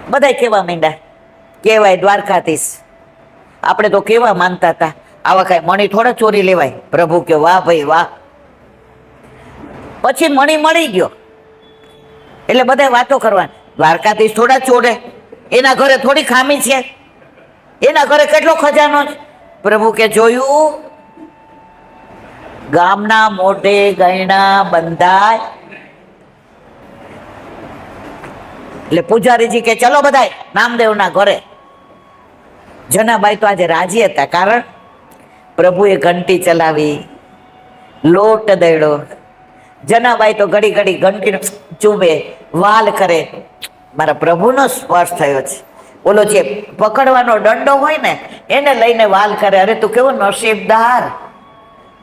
બધાય કેવા માંડ્યા, કહેવાય દ્વારકાધીશ. આપણે તો કેવા માનતા હતા, આવા કાંઈ મણી થોડા ચોરી લેવાય. પ્રભુ કે વાહ ભાઈ વાહ. પછી મણી મળી ગયો એટલે બધા વાતો કરવાની, દ્વારકાધીશ થોડા ચોરે, એના ઘરે થોડી ખામી છે, એના ઘરે કેટલો ખજાનો છે. પ્રભુ કે જોયું, ગામના મોઢે ગયણા બંધાય. એટલે પૂજારીજી કે ચલો બધાય નામદેવના ઘરે. જનાબાઈ તો આજે રાજી હતા, કારણ પ્રભુએ ઘંટી ચલાવી, લોટ દયડો. જનાબાઈ તો ઘડી ઘડી ઘંટી ચૂમે, વાલ કરે. મારા પ્રભુનો સ્પર્શ થયો છે. ઓલો જે પકડવાનો દંડો હોય ને, એને લઈને વાલ કરે. અરે તું કેવો નસીબદાર,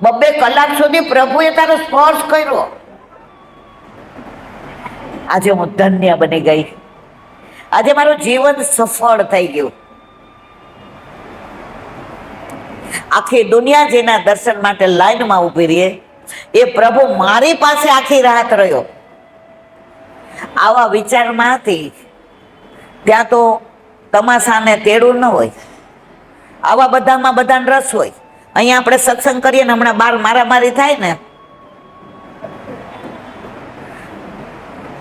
2 કલાક સુધી પ્રભુએ તારો સ્પર્શ કર્યો. આજે હું ધન્ય બની ગઈ, આજે મારું જીવન સફળ થઈ ગયું. આખી દુનિયા જેના દર્શન માટે લાઈનમાં ઊભી રહે, એ પ્રભુ મારી પાસે આખી રાત રહ્યો. આવા વિચારમાં હતી ત્યાં તો તમાશાને તેડું ન હોય, આવા બધામાં બધાને રસ હોય. અહીંયા આપણે સત્સંગ કરીએ ને, હમણાં બાર મારામારી થાય ને,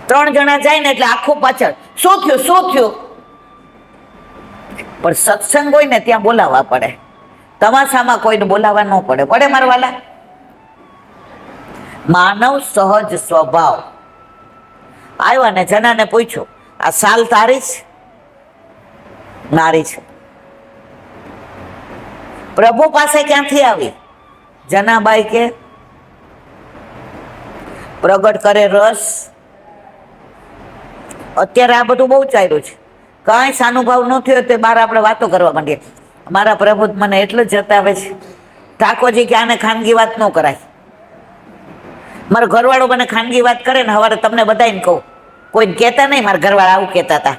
3 જણા જાય ને એટલે આખું પાછળ શું થયું શું થયું. પણ સત્સંગ હોય ને ત્યાં બોલાવવા પડે, તમાશામાં કોઈને બોલાવવા ન પડે. પડે મારા વાલા? માનવ સહજ સ્વભાવ. આવ્યા ને જનાને પૂછ્યું, આ સાલ તારી છે? મારી છે. પ્રભુ પાસે ક્યાંથી આવી? જનાબાઈ કે પ્રગટ કરે રસ. અત્યારે આ બધું બહુ ચાલ્યું છે, કાંઈ સાનુભાવ ન થયો તે બાર આપણે વાતો કરવા માંડીએ. મારા પ્રભુ મને એટલું જ જતાવે છે, ઠાકોરજી કે આને ખાનગી વાત ન કરાય. મારો ઘરવાળો મને ખાનગી વાત કરે ને, સવારે તમને બધાને કહું, કોઈને કહેતા નહીં. મારા ઘરવાળા આવું કહેતા હતા.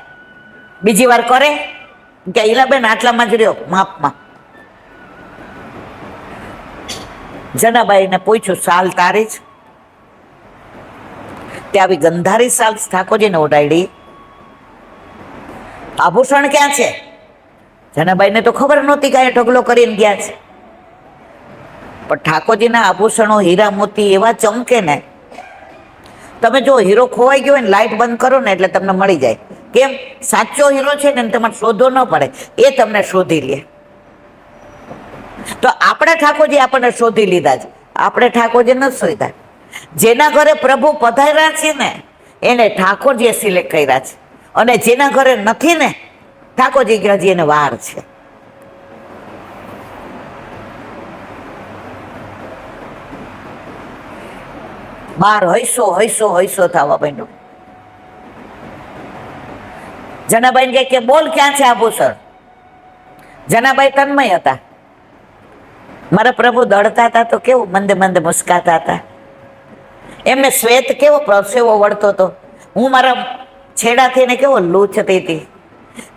બીજી વાર કરે કે ઈલાબેન આટલામાં જ રહ્યો, માપમાં. જનાબાઈને પૂછ્યું, સાલ તારી જ? તે આવી ગંધારી સાલ ઠાકોરજીને ઓઢાડી. આભૂષણ ક્યાં છે? જનાબાઈને તો ખબર નહોતી કે ઢગલો કરીને ગયા છે. પણ ઠાકોરજીના આભૂષણો હીરા મોતી એવા ચમકે ને, તમે જો હીરો ખોવાઈ ગયો હોય ને, લાઇટ બંધ કરો ને એટલે તમને મળી જાય. કેમ? સાચો હીરો છે ને, તમારે શોધવો ન પડે, એ તમને શોધી લે. તો આપણે ઠાકોરજી આપણને શોધી લીધા છે, આપણે ઠાકોરજી નથી શોધ્યા. જેના ઘરે પ્રભુ પધાર્યા છે ને, એને ઠાકોરજીએ સિલેક્ટ કર્યા છે. અને જેના ઘરે નથી ને, ઠાકોરજી કે હજી એને વાર છે. બાર હૈસો હૈસો હૈસો થવા માંડ્યો. જનાબાઈ કે બોલ ક્યાં છે આભૂષણ? જનાબાઈ તન્મય હતા. મારા પ્રભુ દોડતા હતા તો કેવું મંદે મંદે મુસ્કાતા હતા. એમને શ્વેત કેવો પરસેવો વળતો હતો. હું મારા છેડાથી એને કેવો લૂછતી હતી.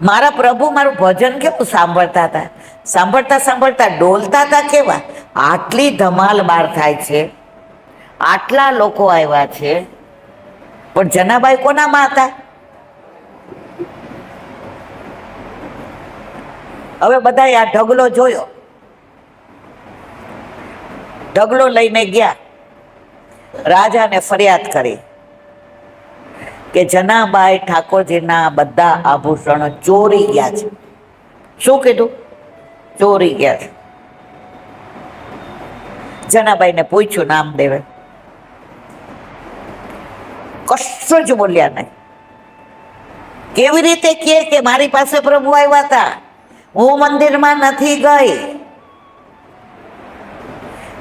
મારા પ્રભુ મારું ભજન કેવું સાંભળતા હતા, સાંભળતા સાંભળતા ડોલતા હતા કેવા. આટલી ધમાલ બહાર થાય છે, આટલા લોકો આવ્યા છે, પણ જનાબાઈ કોનામાં હતા? હવે બધાએ આ ઢગલો જોયો, ઢગલો લઈને ગયા, રાજાને ફરિયાદ કરી કે જનાબાઈ ઠાકોરજીના બધા આભૂષણો ચોરી ગયા છે. શું કીધું? ચોરી ગયા છે. જનાબાઈને પૂછ્યું નામદેવે, કશું જ બોલ્યા નહીં. કેવી રીતે કે મારી પાસે પ્રભુ આવ્યા હતા, હું મંદિરમાં નથી ગઈ.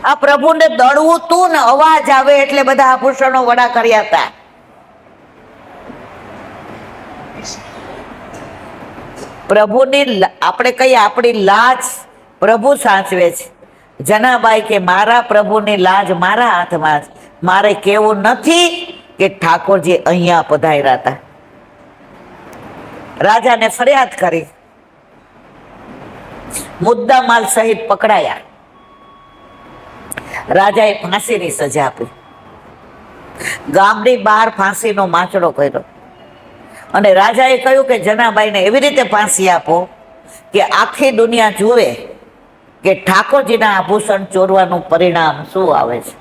આ પ્રભુને દળવું તું ને અવાજ આવે એટલે બધા આભૂષણો વડા કર્યા હતા. પ્રભુની આપણે કહીએ આપણી લાજ પ્રભુ સાચવે છે. જનાબાઈ કે મારા પ્રભુની લાજ મારા હાથમાં છે. મારે કેવું નથી કે ઠાકોરજી અહીંયા પધાર્યા હતા. રાજાને ફરિયાદ કરી, મુદ્દા માલ સહિત પકડાયા. રાજાએ ફાંસીની સજા આપી. ગામની બહાર ફાંસીનો માંચડો કર્યો અને રાજાએ કહ્યું કે જનાબાઈને એવી રીતે ફાંસી આપો કે આખી દુનિયા જુએ કે ઠાકોરજીના આભૂષણ ચોરવાનું પરિણામ શું આવે છે.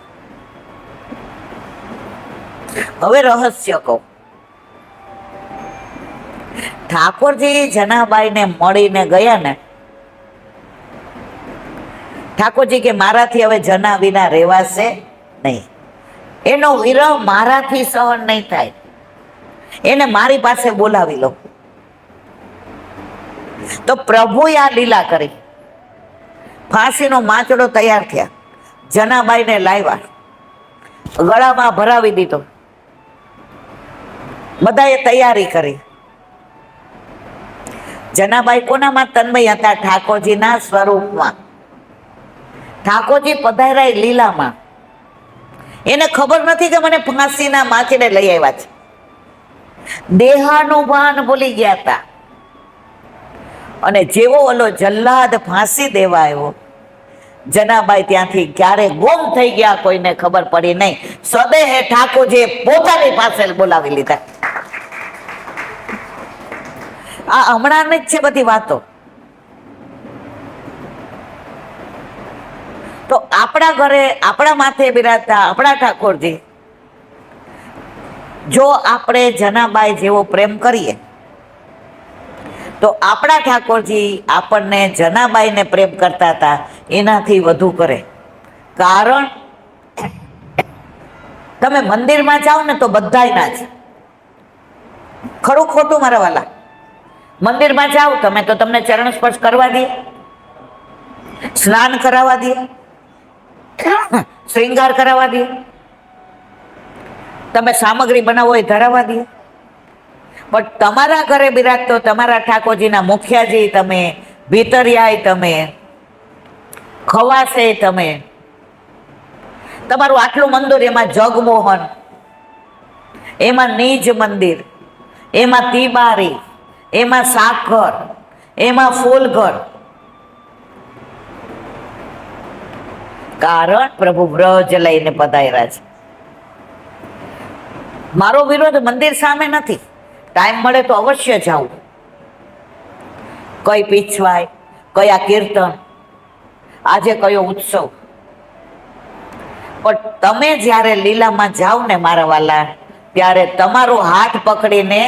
હવે રહસ્ય કહું. ઠાકોરજી જનાબાઈને મળીને ગયા ને, ઠાકોરજી કે મારાથી હવે જના વિના રહેવાશે નહીં. એનો વિરહ મારાથી સહન નહીં થાય, એને મારી પાસે બોલાવી લો. તો પ્રભુએ આ લીલા કરી. ફાંસીનો માંચડો તૈયાર થયા, જનાબાઈને લાવ્યા, ગળામાં ભરાવી દીધો, બધાએ તૈયારી કરી. જનાબાઈ કોનામાં તન્મય હતા? ઠાકોરજીના સ્વરૂપમાં. ઠાકોરજી પધાર્યા લીલામાં. એને ખબર નથી કે મને ફાંસીના માંચડે લઈ આવ્યા છે. દેહાનું ભાન ભૂલી ગયા હતા. અને જેવો ઓલો જલ્લાદ ફાંસી દેવા આવ્યો, જનાબાઈ ત્યાંથી ક્યારે ગુમ થઈ ગયા કોઈને ખબર પડી નહીં. સદેહે ઠાકોરજીએ પોતાની પાસે બોલાવી લીધા. આ હમણાં જ છે બધી વાતો. તો આપણા ઘરે આપણા માથે બિરાજતા આપણા ઠાકોરજી, જો આપણે જનાબાઈ જેવો પ્રેમ કરીએ તો આપણા ઠાકોરજી આપણને જનાબાઈને પ્રેમ કરતા હતા એનાથી વધુ કરે. કારણ તમે મંદિરમાં જાઓ ને તો બધાય ના જ, ખરું ખોટું મારા વાલા? મંદિરમાં જાઓ તમે તો તમને ચરણ સ્પર્શ કરવા દે, સ્નાન કરાવવા દે, શ્રૃંગાર કરાવવા દે, તમે સામગ્રી બનાવો એ ધરાવવા દે. પણ તમારા ઘરે બિરાજતો તમારા ઠાકોરજીના મુખિયાજી તમે, ભીતરિયાય તમે, ખવાસે તમે, તમારું આટલું મંદિર, એમાં જગમોહન, એમાં નીજ મંદિર, એમાં તિબારી, એમાં સાકર, એમાં ફૂલઘર. કારણ પ્રભુ વ્રજ લઈને પધાર્યા છે. મારો વિરોધ મંદિર સામે નથી. ટાઈમ મળે તો અવશ્ય જાઉં. કઈ પીછવાય, કયા કીર્તન, આજે કયો ઉત્સવ. પણ તમે જ્યારે લીલામાં જાઓ ને મારા વાલા, ત્યારે તમારો હાથ પકડીને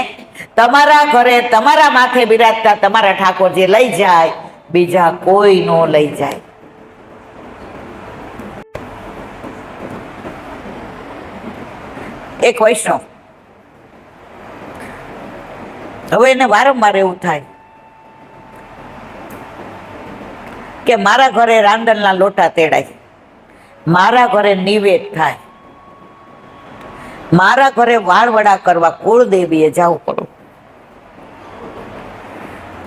તમારા ઘરે તમારા માથે બિરાજતા તમારા ઠાકોરજી લઈ જાય, બીજા કોઈ નો લઈ જાય. એક વૈષ્ણવ, હવે એને વારંવાર એવું થાય કે મારા ઘરે રાંદલના લોટા તેડાય, મારા ઘરે નિવેદ થાય, મારા ઘરે વાળવડા કરવા કુળદેવીએ જવું પડું.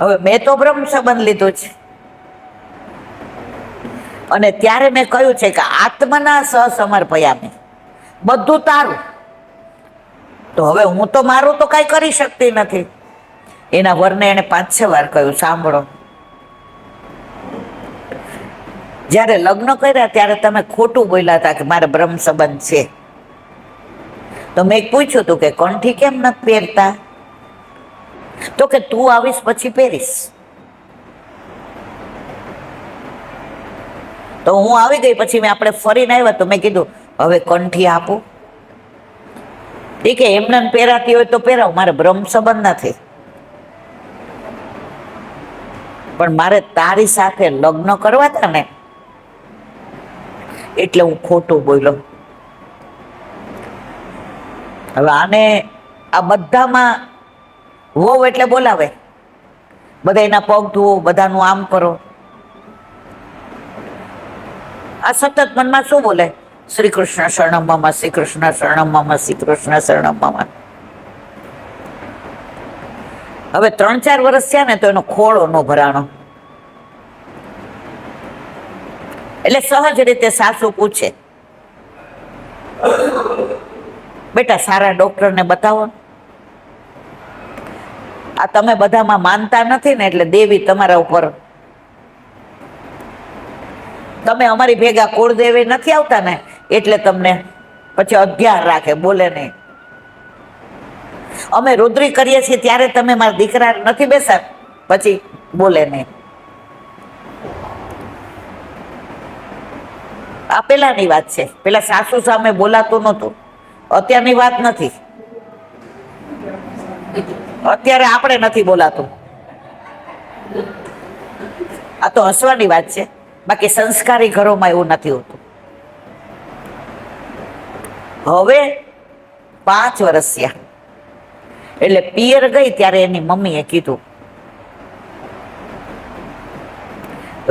હવે મેં તો બ્રહ્મ સંબંધ લીધો છે અને ત્યારે મેં કહ્યું છે કે આત્મના સહસમર્પયામી, બધું તારું. તો હવે હું તો મારું તો કાંઈ કરી શકતી નથી. એના વરને એને 5-6 વાર કહ્યું, સાંભળો, જ્યારે લગ્ન કર્યા ત્યારે તમે ખોટું બોલ્યા હતા કે મારે બ્રહ્મ સંબંધ છે. તો મેં પૂછ્યું હતું કે કંઠી કેમ નથી પહેરતા? તો કે તું આવીશ પછી પહેરીશ. તો હું આવી ગઈ પછી આપણે ફરીને આવ્યા તો મેં કીધું હવે કંઠી આપું? એ કે એમને પહેરાતી હોય તો પહેરાવ, મારે બ્રહ્મ સંબંધ નથી. પણ મારે તારી સાથે લગ્ન કરવા હતા ને એટલે હું ખોટું બોલ્યો. હવે આને આ બધામાં વહુ એટલે બોલાવે, બધા એના પગ ધુઓ, બધાનું આમ કરો. આ સતત મનમાં શું બોલે? શ્રી કૃષ્ણ શરણમ મમ, શ્રી કૃષ્ણ શરણમ મમ, શ્રી કૃષ્ણ શરણમ મમ. હવે 3-4 વર્ષ થયા ને તો એનો ખોળો નો ભરાણો. એટલે સહજ રીતે સાસુ પૂછે, બેટા સારા ડોક્ટરને બતાવો. આ તમે બધામાં માનતા નથી ને એટલે દેવી તમારા ઉપર, તમે અમારી ભેગા કુળદેવી નથી આવતા ને એટલે તમને પછી અધ્યાર રાખે, બોલે નહીં. અમે રુદ્રી કરીએ છીએ ત્યારે તમે મારા દીકરા નથી બેસા, પછી બોલે નહીં. આ પેલાની વાત છે, પેલા સાસુ સામે બોલાતું નહોતું. અત્યારની વાત નથી, અત્યારે આપણે નથી બોલાતું. આ તો હસવાની વાત છે, બાકી સંસ્કારી ઘરોમાં એવું નથી હોતું. હવે 5 વર્ષ થયા એટલે પિયર ગઈ ત્યારે એની મમ્મીએ કીધું,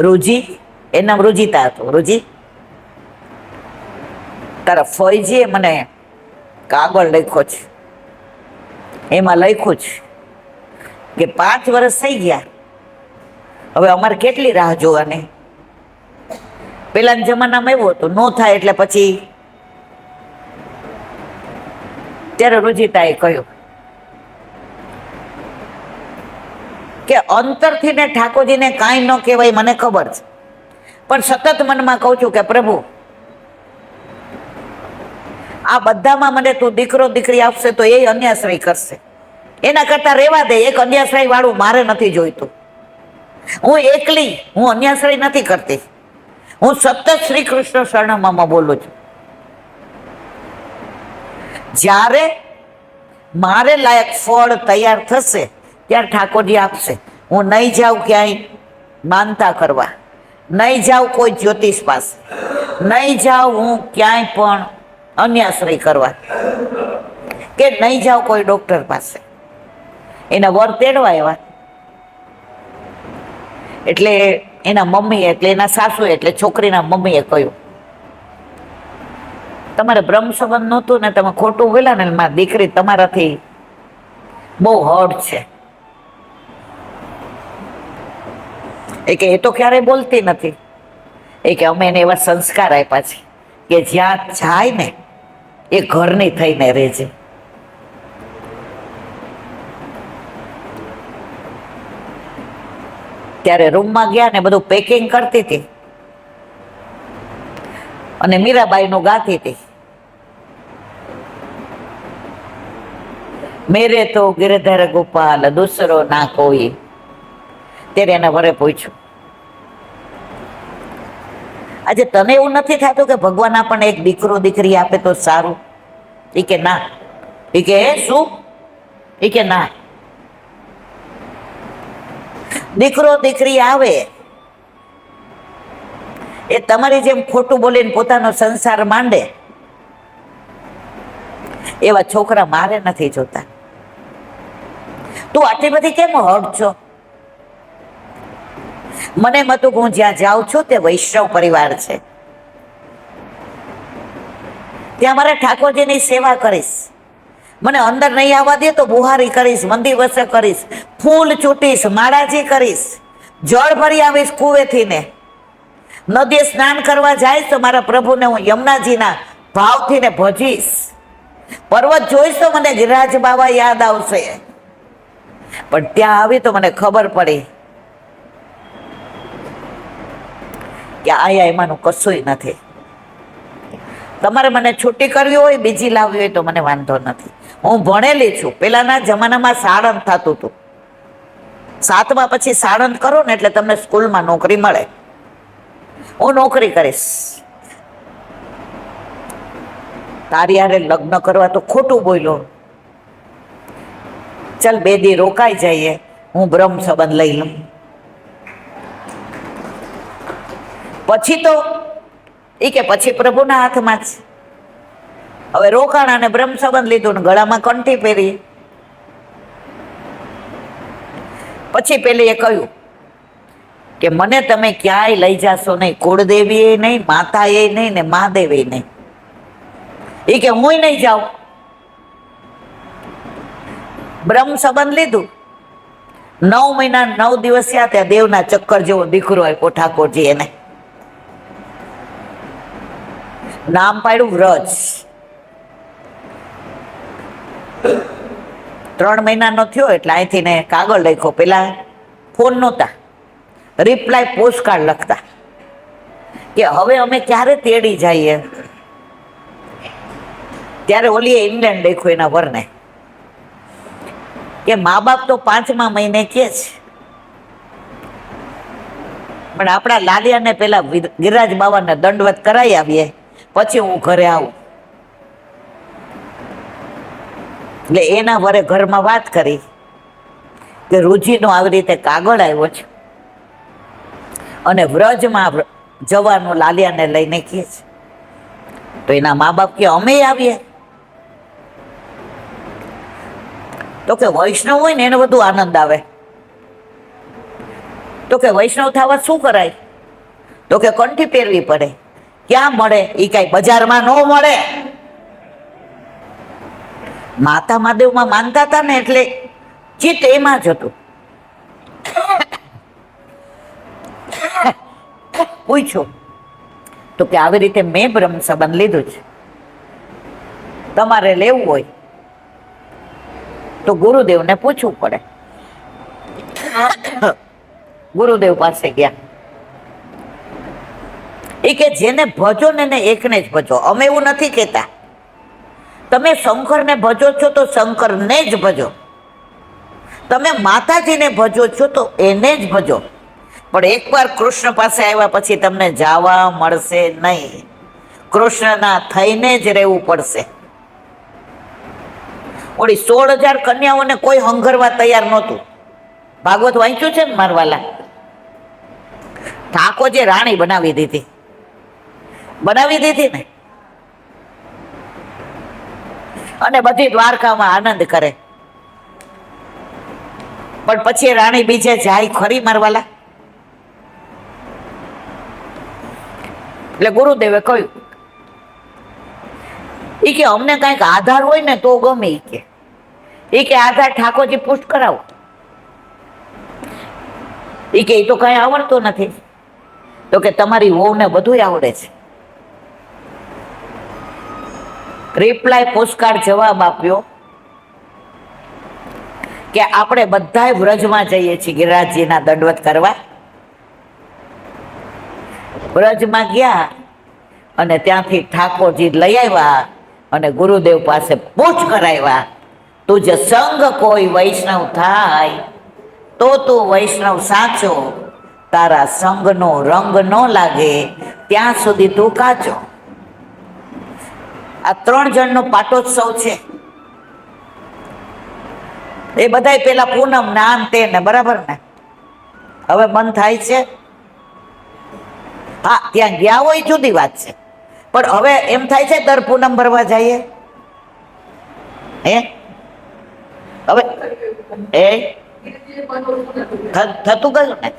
રૂજી, એનું નામ રૂજીતા હતું, રૂજી તારા ફોઈજીએ મને કાગળ લખ્યો છે, એમાં લખ્યું છે કે 5 વર્ષ થઈ ગયા, હવે અમારે કેટલી રાહ જોવાની? પેલાના જમાનામાં એવું હતું, નો થાય એટલે પછી. ત્યારે રૂજિતાએ કહ્યું કે અંતરથી ને ઠાકોરજીને કાંઈ ન કહેવાય મને ખબર છે, પણ સતત મનમાં કહું છું કે પ્રભુ આ બધામાં મને તું દીકરો દીકરી આપશે તો એ અન્યાશ્રય કરશે, એના કરતા રહેવા દે. એક અન્યાશ્રય વાળું મારે નથી જોઈતું. હું એકલી, હું અન્યાશ્રય નથી કરતી, હું સતત શ્રી કૃષ્ણ શરણમાં બોલું છું. જ્યારે મારે લાયક ફળ તૈયાર થશે ત્યારે ઠાકોરજી આપશે. હું નહીં જાઉં ક્યાંય માનતા કરવા, નહીં જાઉં કોઈ જ્યોતિષ પાસે, નહીં જાઉં હું ક્યાંય પણ અન્યાશ્રય કરવા, કે નહીં જાઉં કોઈ ડોક્ટર પાસે. એના વર તેડવા એવા. એટલે એના મમ્મી, એટલે એના સાસુ, એટલે છોકરીના મમ્મીએ કહ્યું, તમારે બ્રહ્મ સંબંધ નહોતું ને તમે ખોટું બોલ્યા ને, મારી દીકરી તમારાથી બહુ હર્ટ છે. એ કે એ તો ક્યારેય બોલતી નથી. એ કે અમે એને એવા સંસ્કાર આપ્યા છે કે જ્યાં જાય ને એ ઘરની થઈને રહેજે. ત્યારે રૂમમાં ગયા ને બધું પેકિંગ કરતી હતી અને મીરાબાઈનું ગાતી હતી, મેરે તો ગિરધર ગોપાલ દૂસરો ના કોઈ. ત્યારે એના વરે પૂછ્યું, આજે તને એવું નથી થતું કે ભગવાન આપણને એક દીકરો દીકરી આપે તો સારું? એ કે ના. એ કે શું? એ કે ના, દીકરો દીકરી આવે એ તમારી જેમ ખોટું બોલીને પોતાનો સંસાર માંડે એવા છોકરા મારે નથી જોતા. તું આટલી બધી કેમ હર્ટ છો? મને એમ હતું કે હું જ્યાં જાઉં છું તે વૈષ્ણવ પરિવાર છે, ત્યાં મારે ઠાકોરજીની સેવા કરીશ. મને અંદર નહીં આવવા દે તો બુહારી કરીશ, મંદિર વસે કરીશ, ફૂલ ચૂંટીશ, માળાજી કરીશ, જળ ભરી આવીશ કુવેથી ને, નદીએ સ્નાન કરવા જાય તો મારા પ્રભુને હું યમુનાજીના ભાવથી ને ભજીશ. પર્વત જોઈશ તો મને ગિરિરાજ બાબા યાદ આવશે, પણ ત્યાં આવી તો મને ખબર પડી કે આયા એમાંનું કશું નથી. તમારે મને છૂટી કરવી હોય, બીજી લાવવી હોય તો મને વાંધો નથી. હું ભણેલી છું. પેલાના જમાનામાં સાળંદ થતું હતું. 7મા પછી સાળંદ કરો ને એટલે તમને સ્કૂલમાં નોકરી મળે. હું નોકરી કરીશ. તારી હારે લગ્ન કરવા તો ખોટું બોલ્યો. ચલ 2 દી રોકાઈ જઈએ, હું બ્રહ્મ સંબંધ લઈ લઉં. પછી તો એ કે પછી પ્રભુના હાથમાં જ. હવે રોકાણા ને બ્રહ્મ સંબંધ લીધું ને ગળામાં કંઠી પહેરી. પછી પેલી એ કહ્યું કે મને તમે ક્યાંય લઈ જાશો નહીં, કુળદેવી એ નહીં, માતા એ નહીં ને મહાદેવ એ નહીં. એ કે હું નહીં જાઉં. બ્રહ્મ સંબંધ લીધું. 9 મહિના 9 દિવસ થયા ત્યાં દેવના ચક્કર જેવો દીકરો આપ્યો ઠાકોરજી એને. નામ પાડ્યું વ્રજ. 3 મહિનાનો થયો એટલે અહીંથી ને કાગળ લખ્યો. પેલા ફોન નહોતા, રિપ્લાય પોસ્ટકાર્ડ લખતા કે હવે અમે ક્યારે તેડી જઈએ. ત્યારે ઓલીએ ઇંગ્લેન્ડ લખ્યું એના વરને કે મા બાપ તો 5મા મહિને કે છે, પણ આપણા લાલિયાને પેલા ગિરિરાજ બાબાને દંડવત કરાવી આવીએ પછી હું ઘરે આવું. એટલે એના વરે ઘરમાં વાત કરી કે રૂજીનો આવી રીતે કાગળ આવ્યો છે અને વ્રજમાં જવાનું લાલિયાને લઈને કહે છે. તો એના મા બાપ કે અમે આવીએ. તો કે વૈષ્ણવ હોય ને એને વધુ આનંદ આવે. તો કે વૈષ્ણવ થવા શું કરાય? તો કે કંઠી પહેરવી પડે. ક્યાં મળે? એ કઈ બજારમાં ન મળે. માતા મહાદેવમાં માનતા હતા ને એટલે ચિત્ત એમાં જ હતું. પૂછ્યું તો કે આવી રીતે મેં બ્રહ્મ સંબંધ લીધું છે, તમારે લેવું હોય તો ગુરુદેવને પૂછવું પડે. ગુરુદેવ પાસે ગયા. એ કે જેને ભજો ને એને એકને જ ભજો. અમે એવું નથી કહેતા તમે શંકરને ભજો છો તો શંકરને જ ભજો, તમે માતાજીને ભજો છો તો એને જ ભજો. પણ એકવાર કૃષ્ણ પાસે આવ્યા પછી તમને જાવા મળશે નહીં. કૃષ્ણના થઈને જ રહેવું પડશે. ઓલી 16,000 કન્યાઓને કોઈ હંગરવા તૈયાર નહોતું. ભાગવત વાંચ્યું છે ને મારવાલા? ઠાકોરજી રાણી બનાવી દીધી ને, અને બધી દ્વારકામાં આનંદ કરે. પણ પછી રાણી બીજે જાય ખરી મારવાલા? એટલે ગુરુદેવે કહ્યું એ કે અમને કઈક આધાર હોય ને તો ગમે. એ કે આધાર ઠાકોરજી પુષ્ટ કરાવો. એ કે એ તો કઈ આવડતું નથી. તો કે તમારી વહુને બધું આવડે છે. રિપ્લાય પોસ્ટકાર્ડ જવાબ આપ્યો કે આપણે બધાય વ્રજમાં જઈએ છીએ ગિરિરાજજીના દંડવત કરવા. વ્રજમાં ગયા અને ત્યાંથી ઠાકોરજી લઈ આવ્યા અને ગુરુદેવ પાસે પૂછ કરાવ્યા. તુજ સંગ કોઈ વૈષ્ણવ થાય તો તું વૈષ્ણવ સાચો, તારા સંગનો રંગ ન લાગે ત્યાં સુધી તું કાચો. આ 3 જણનો પાટોત્સવ છે. એ બધાય પેલા પૂનમ ને આમ તે ને બરાબર ને. હવે મન થાય છે, હા ત્યાં ગયા હોય જુદી વાત છે, પણ હવે એમ થાય છે દર પૂનમ ભરવા જઈએ. હે હવે એ થતું ગયું ને.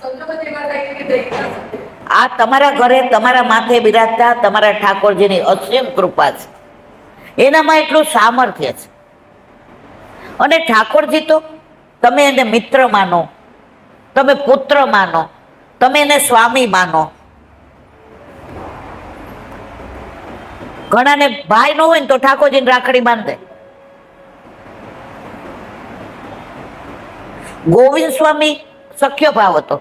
આ તમારા ઘરે તમારા માથે બિરાજતા તમારા ઠાકોરજીની અસીમ કૃપા છે. એનામાં એટલું સામર્થ્ય છે. અને ઠાકોરજી તો તમે એને મિત્ર માનો, તમે પુત્ર માનો, તમે એને સ્વામી માનો. ઘણાને ભાઈ ન હોય ને તો ઠાકોરજીને રાખડી બાંધે, ગોવિંદ સ્વામી સખ્ય ભાવ હતો.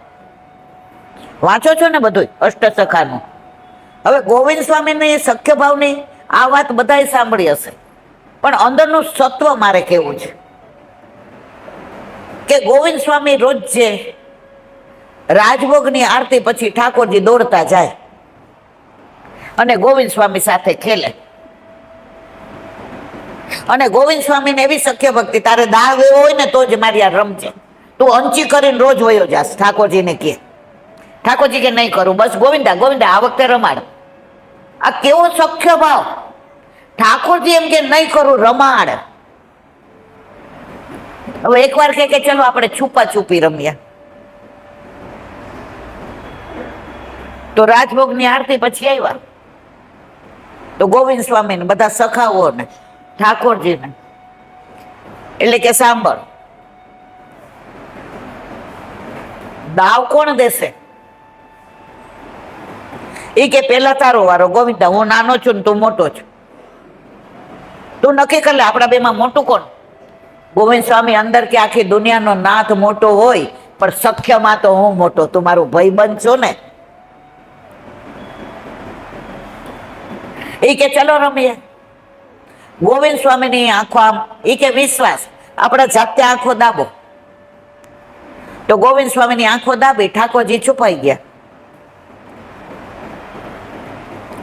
વાંચો છો ને બધું અષ્ટસખાનું. હવે ગોવિંદ સ્વામીની સખ્ય ભાવની આ વાત બધાએ સાંભળી હશે, પણ અંદરનું સત્વ મારે કેવું છે કે ગોવિંદ સ્વામી રોજ જે રાજભોગની આરતી પછી ઠાકોરજી દોડતા જાય અને ગોવિંદ સ્વામી સાથે ખેલે. અને ગોવિંદ સ્વામીને એવી સખ્ય ભક્તિ, તારે દાવ એવો હોય ને તો જ મારી આ રમજે, તું અંચી કરીને રોજ વયો જાસ. ઠાકોરજીને કહે, ઠાકોરજી કે નહીં કરું, બસ ગોવિંદા ગોવિંદા આ વખતે રમાડ. આ કેવો સખ્ય ભાવ! ઠાકોરજી એમ કે નહીં કરું, રમાડ. હવે એકવાર કે ચલો આપણે છુપા છુપી રમ્યા. તો રાજભોગની આરતી પછી આવ્યા તો ગોવિંદ સ્વામી ને બધા સખાઓ ને ઠાકોરજીને એટલે કે સાંભળ, દાવ કોણ દેશે? એ કે પેલા તારો વારો. ગોવિંદા, હું નાનો છું ને તું મોટો છું, તું નક્કી કર લે આપણા બેમાં મોટું કોણ? ગોવિંદ સ્વામી અંદર કે આખી દુનિયાનો નાથ મોટો હોય પણ સખ્યમાં તો હું મોટો, તું મારું ભાઈબંધ છો ને. એ કે ચલો રમીએ. ગોવિંદ સ્વામીની આંખો આમ, એ કે વિશ્વાસ, આપણે જાતે આંખો દાબો. તો ગોવિંદ સ્વામીની આંખો દાબી, ઠાકોરજી છુપાઈ ગયા.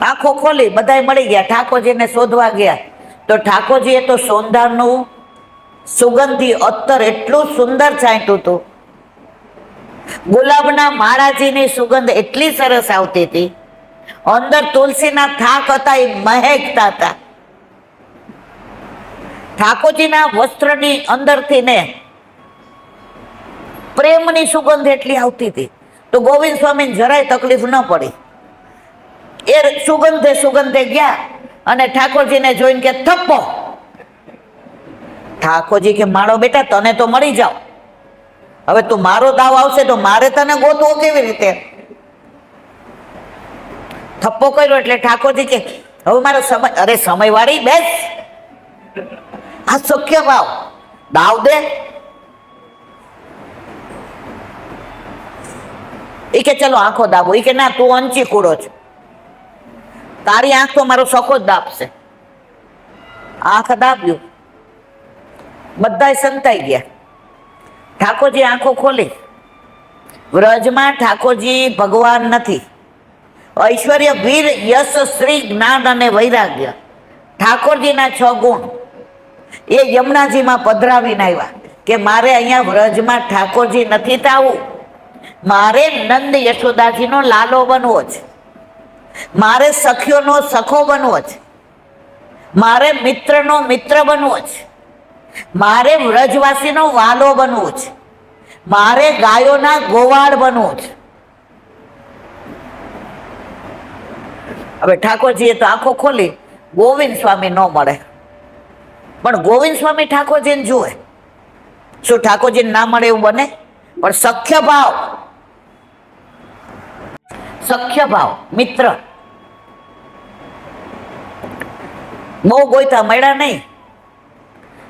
આંખો ખોલી, બધાય મળી ગયા, ઠાકોરજીને શોધવા ગયા. તો ઠાકોરજીએ તો સોંધાનું સુગંધી અત્તર એટલું સુંદર છાંટ્યું હતું, ગુલાબના માળાજીની સુગંધ એટલી સરસ આવતી હતી, અંદર તુલસીના થાક હતા એ મહેકતા હતા. ઠાકોરજીના વસ્ત્રની અંદરથી ને પ્રેમની સુગંધ એટલી આવતી હતી. તો ગોવિંદ સ્વામીને જરાય તકલીફ ન પડી. એ સુગંધે ગયા અને ઠાકોરજીને જોઈને કે થપ્પો. ઠાકોરજી કે મારો બેટા, તને તો મળી જાવ, હવે તું મારો દાવ આવશે તો મારે તને ગોતવો કેવી રીતે? થપ્પો કર્યો એટલે ઠાકોરજી કે હવે મારો સમય, અરે સમય વાળી બેસ, આ સખ્ય ભાવ, દાવ દે. એ કે ચલો આંખો દાબો. એ કે ના, તું અંચી કૂડો છો, તારી આંખ તો મારો સખો જ દાબશે. આંખ દાબ્યું, બધા સંતાઈ ગયા. ઠાકોરજી આંખો ખોલી. વ્રજમાં ઠાકોરજી ભગવાન નથી. ઐશ્વર્ય, વીર, યશ, શ્રી, જ્ઞાન અને વૈરાગ્ય, ઠાકોરજીના 6 ગુણ એ યમુનાજીમાં પધરાવીને આવ્યા કે મારે અહીંયા વ્રજમાં ઠાકોરજી નથી થવું, મારે નંદ યશોદાજીનો લાલો બનવો છે, મારે સખીઓનો સખો બનવો છે, મારે મિત્રનો મિત્ર બનવો છે, મારે વ્રજવાસીનો વાલો બનવું છે, મારે ગાયોના ગોવાળ બનવું છે. હવે ઠાકોરજીએ તો આંખો ખોલી, ગોવિંદ સ્વામી ન મળે, પણ ગોવિંદ સ્વામી ઠાકોરજીને જુએ. શું ઠાકોરજીને ના મળે એવું બને? પણ સખ્ય ભાવ, સખ્ય ભાવ, મિત્ર. બહુ ગોઈતા મળ્યા નહીં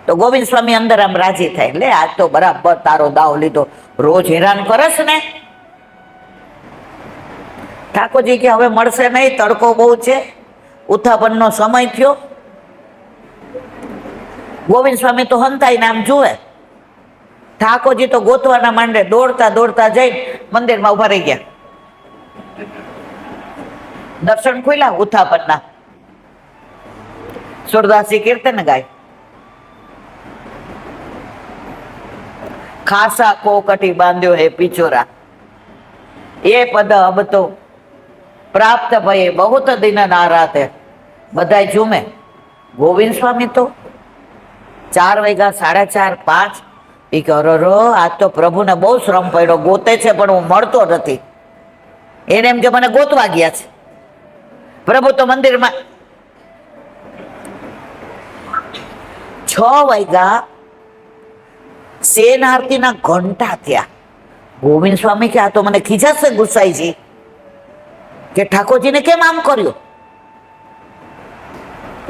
તો ગોવિંદ સ્વામી અંદર આમ રાજી થાય, લે આજ તો બરાબર તારો દાવ લીધો, રોજ હેરાન કરસ ને. ઠાકોરજી કે હવે મળશે નહીં, તડકો બહુ છે, ઉત્થાપનનો સમય થયો. ગોવિંદ સ્વામી તો હંતાઈને આમ જુએ. ઠાકોરજી તો ગોતવાના માંડે, દોડતા દોડતા જઈ મંદિરમાં ઉભા રહી ગયા. દર્શન ખુલ્યા ઉત્થાપનના. સુરદાસજી કીર્તન ગાય, ખાસા કોકટી બાંધ્યો હે પિછોરા, એ પદ અબ તો પ્રાપ્ત ભયે બહુત દિન નારાતે. બધા ઝૂમે. ગોવિંદ સ્વામી તો 4 વાગ્યા, 4:30, 5. એ કે અરરો, આજ તો પ્રભુને બહુ શ્રમ પડ્યો, ગોતે છે પણ હું મળતો નથી. એને એમ કે મને ગોતવા ગયા છે. પ્રભુ તો મંદિરમાં 6 વાગ્યા, શેન આરતીના ઘંટા થયા. ગોવિંદ સ્વામી કે આ તો મને ખીજાશે ગુસાઈજી કે ઠાકોરજીને કેમ આમ કર્યું.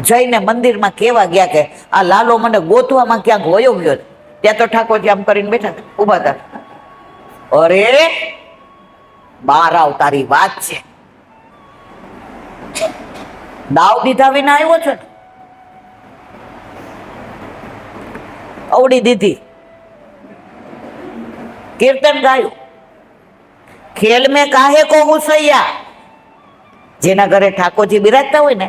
જઈને મંદિરમાં કેવા ગયા કે આ લાલો મને ગોતવામાં ક્યાંક વયો ગયો. ત્યાં તો ઠાકોરજી આમ કરીને બેઠા હતા, ઊભા હતા. અરે બાર આવ, તારી વાત છે. દાવ દીધા વિના આવ્યો છો ને? અવડી દીધી. કીર્તન ગાયું, ખેલ મેં કાહે કો ગુસૈયા. જેના ઘરે ઠાકોરજી બિરાજતા હોય ને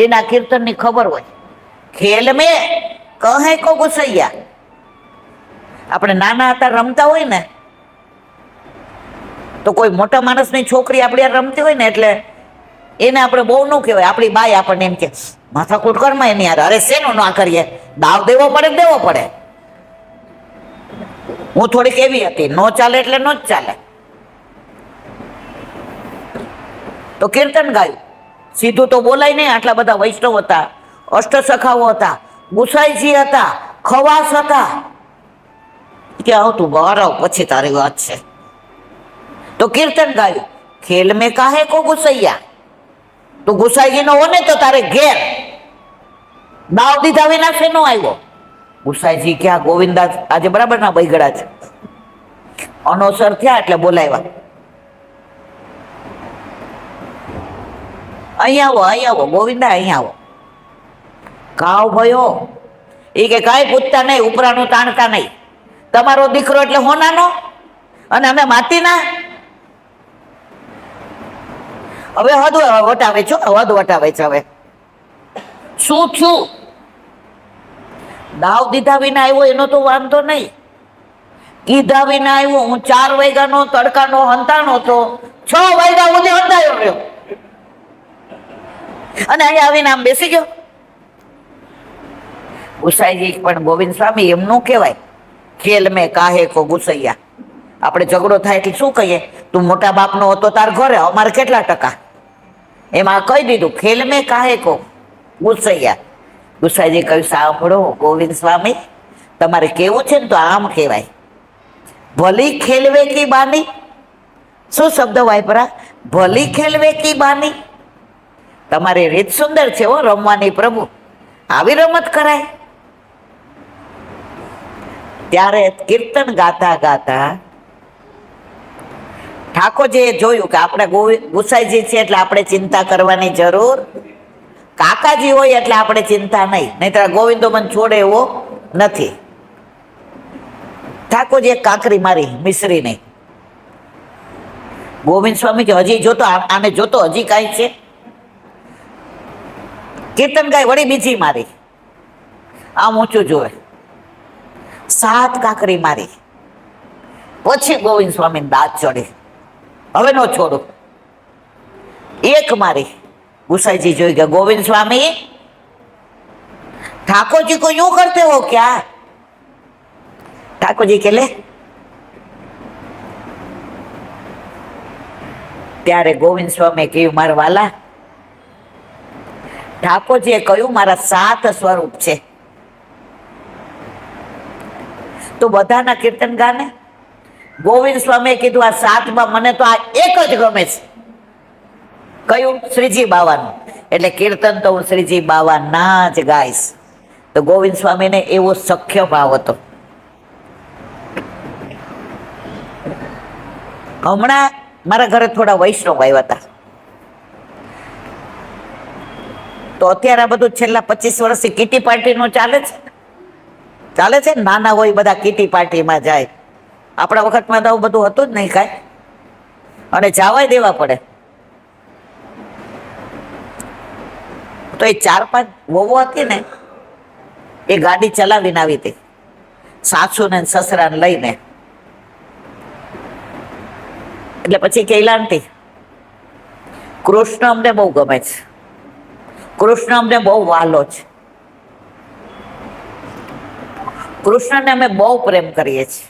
એના કીર્તનની ખબર હોય. ખેલ મેં કહે કો ગુસૈયા. આપણે નાના હતા રમતા હોય ને તો કોઈ મોટા માણસની છોકરી આપણી યાર રમતી હોય ને એટલે એને આપણે બહુ ન કહેવાય. આપણી બાઈ આપણને એમ કે માથાકૂટ કરમાં એની યાર, અરે શેનું ના કરીએ, દાવ દેવો પડે દેવો પડે. હું થોડીક એવી હતી, નો ચાલે એટલે નો જ ચાલે. તો કીર્તન ગાયું, સીધું તો બોલાય નહીં. આટલા બધા વૈષ્ણવ હતા, અષ્ટસખાઓ હતા, ગુસાઈજી હતા, ખવાસ હતા. કે આવતું બહાર આવ, પછી તારી વાત છે. તો કીર્તન ગાયું, ખેલ મેં કાહે કો ગુસૈયા. તું ગુસાઈજીનો હો ને તો તારે ઘેર દાવ દીધા વિના શેનો આવ્યો? ગુસાઈજી ક્યાં ગોવિંદા આજે બરાબર ના બૈગડા છે. અનોસર થયા એટલે બોલાવ્યા. અહીંયા આવો, અહીંયા આવો ગોવિંદા, અહીંયા આવો. કાવ ભયો એ કે કાંઈ પૂછતા નહીં, ઉપરાનું તાણતા નહીં. તમારો દીકરો એટલે હોનાનો અને અમે માટીના. હવે હદ વટાવે છો, હદ વટાવે છે. હવે શું થયું? દાવ દીધા વિના આવ્યો એનો તો વાંધો નહીં, કીધા વિના આવ્યો. હું 4 વાગ્યાનો તડકાનો હંતાણો તો 6 વાગ્યા સુધી હંતાયો રહ્યો અને અહીંયા આવીને આમ બેસી ગયો. ગુસાઈજી પણ ગોવિંદ સ્વામી એમનું કહેવાય, ખેલ મેં કાહે કો ગુસૈયા. આપણે ઝઘડો થાય એટલે શું કહીએ? તું મોટા બાપનો હતો તાર ઘરે, અમારે કેટલા ટકા? એમાં કહી દીધું ખેલ મેં કાહે કો ગુસૈયા. ગુસાઈજી કહ્યું, સાંભળો ગોવિંદ સ્વામી, તમારે કેવું છે ને તો આમ કહેવાય, ભલી ખેલવે કી બાની. શું શબ્દ વાપરા? ભલી ખેલવે કી બાની. તમારી રીત સુંદર છે હો રમવાની પ્રભુ, આવી રમત કરાય. ત્યારે કીર્તન ગાતા ગાતા ઠાકોરજીએ જોયું કે આપણે ગુસાઈજી છે એટલે આપણે ચિંતા કરવાની જરૂર, કાકાજી હોય એટલે આપણે ચિંતા નહીં, નહીંતર ગોવિંદો મને છોડે એવો નથી. ઠાકોરજીએ કાંકરી મારી મિશ્રી નહીં. ગોવિંદ સ્વામી કે હજી જોતો, આને જોતો હજી કાંઈ છે. કીર્તન ગાય, વળી બીજી મારી, આમ ઊંચું જોવે. 7 કાંકરી મારી પછી ગોવિંદ સ્વામી દાંત ચડે, હવે નો છોડું. 1 મારી. गुसाई जी गया, गोविंद स्वामी ठाकुर जी को यूं करते हो क्या? ठाकुर जी के ले ત્યારે ગોવિંદ સ્વામી કહ્યું, મારા વાલા ઠાકોરજીએ કહ્યું મારા 7 સ્વરૂપ છે, તો બધાના કીર્તન ગાને. ગોવિંદ સ્વામીએ કીધું આ 7માં મને તો આ એક જ ગમે છે. કયું? શ્રીજી બાવાનું. એટલે કીર્તન તો હું શ્રીજી બાવાના જ ગાઈશ. તો ગોવિંદ સ્વામીને એવો સખ્ય ભાવ હતો. હમણાં મારા ઘરે થોડા વૈષ્ણવ આવ્યા હતા, તો અત્યારે આ બધું છેલ્લા 25 વર્ષથી કીટી પાર્ટીનું ચાલે છે. નાના હોય બધા કીટી પાર્ટીમાં જાય. આપણા વખતમાં તો બધું હતું જ નહીં કાંઈ, અને જવાય દેવા પડે. તો એ 4-5 વહુઓ હતી ને, એ ગાડી ચલાવીને આવી હતી સાસુને સસરાને લઈને. એટલે પછી કૈલાંટી કૃષ્ણ અમને બહુ ગમે છે, કૃષ્ણ અમને બહુ વહાલો છે, કૃષ્ણને અમે બહુ પ્રેમ કરીએ છીએ,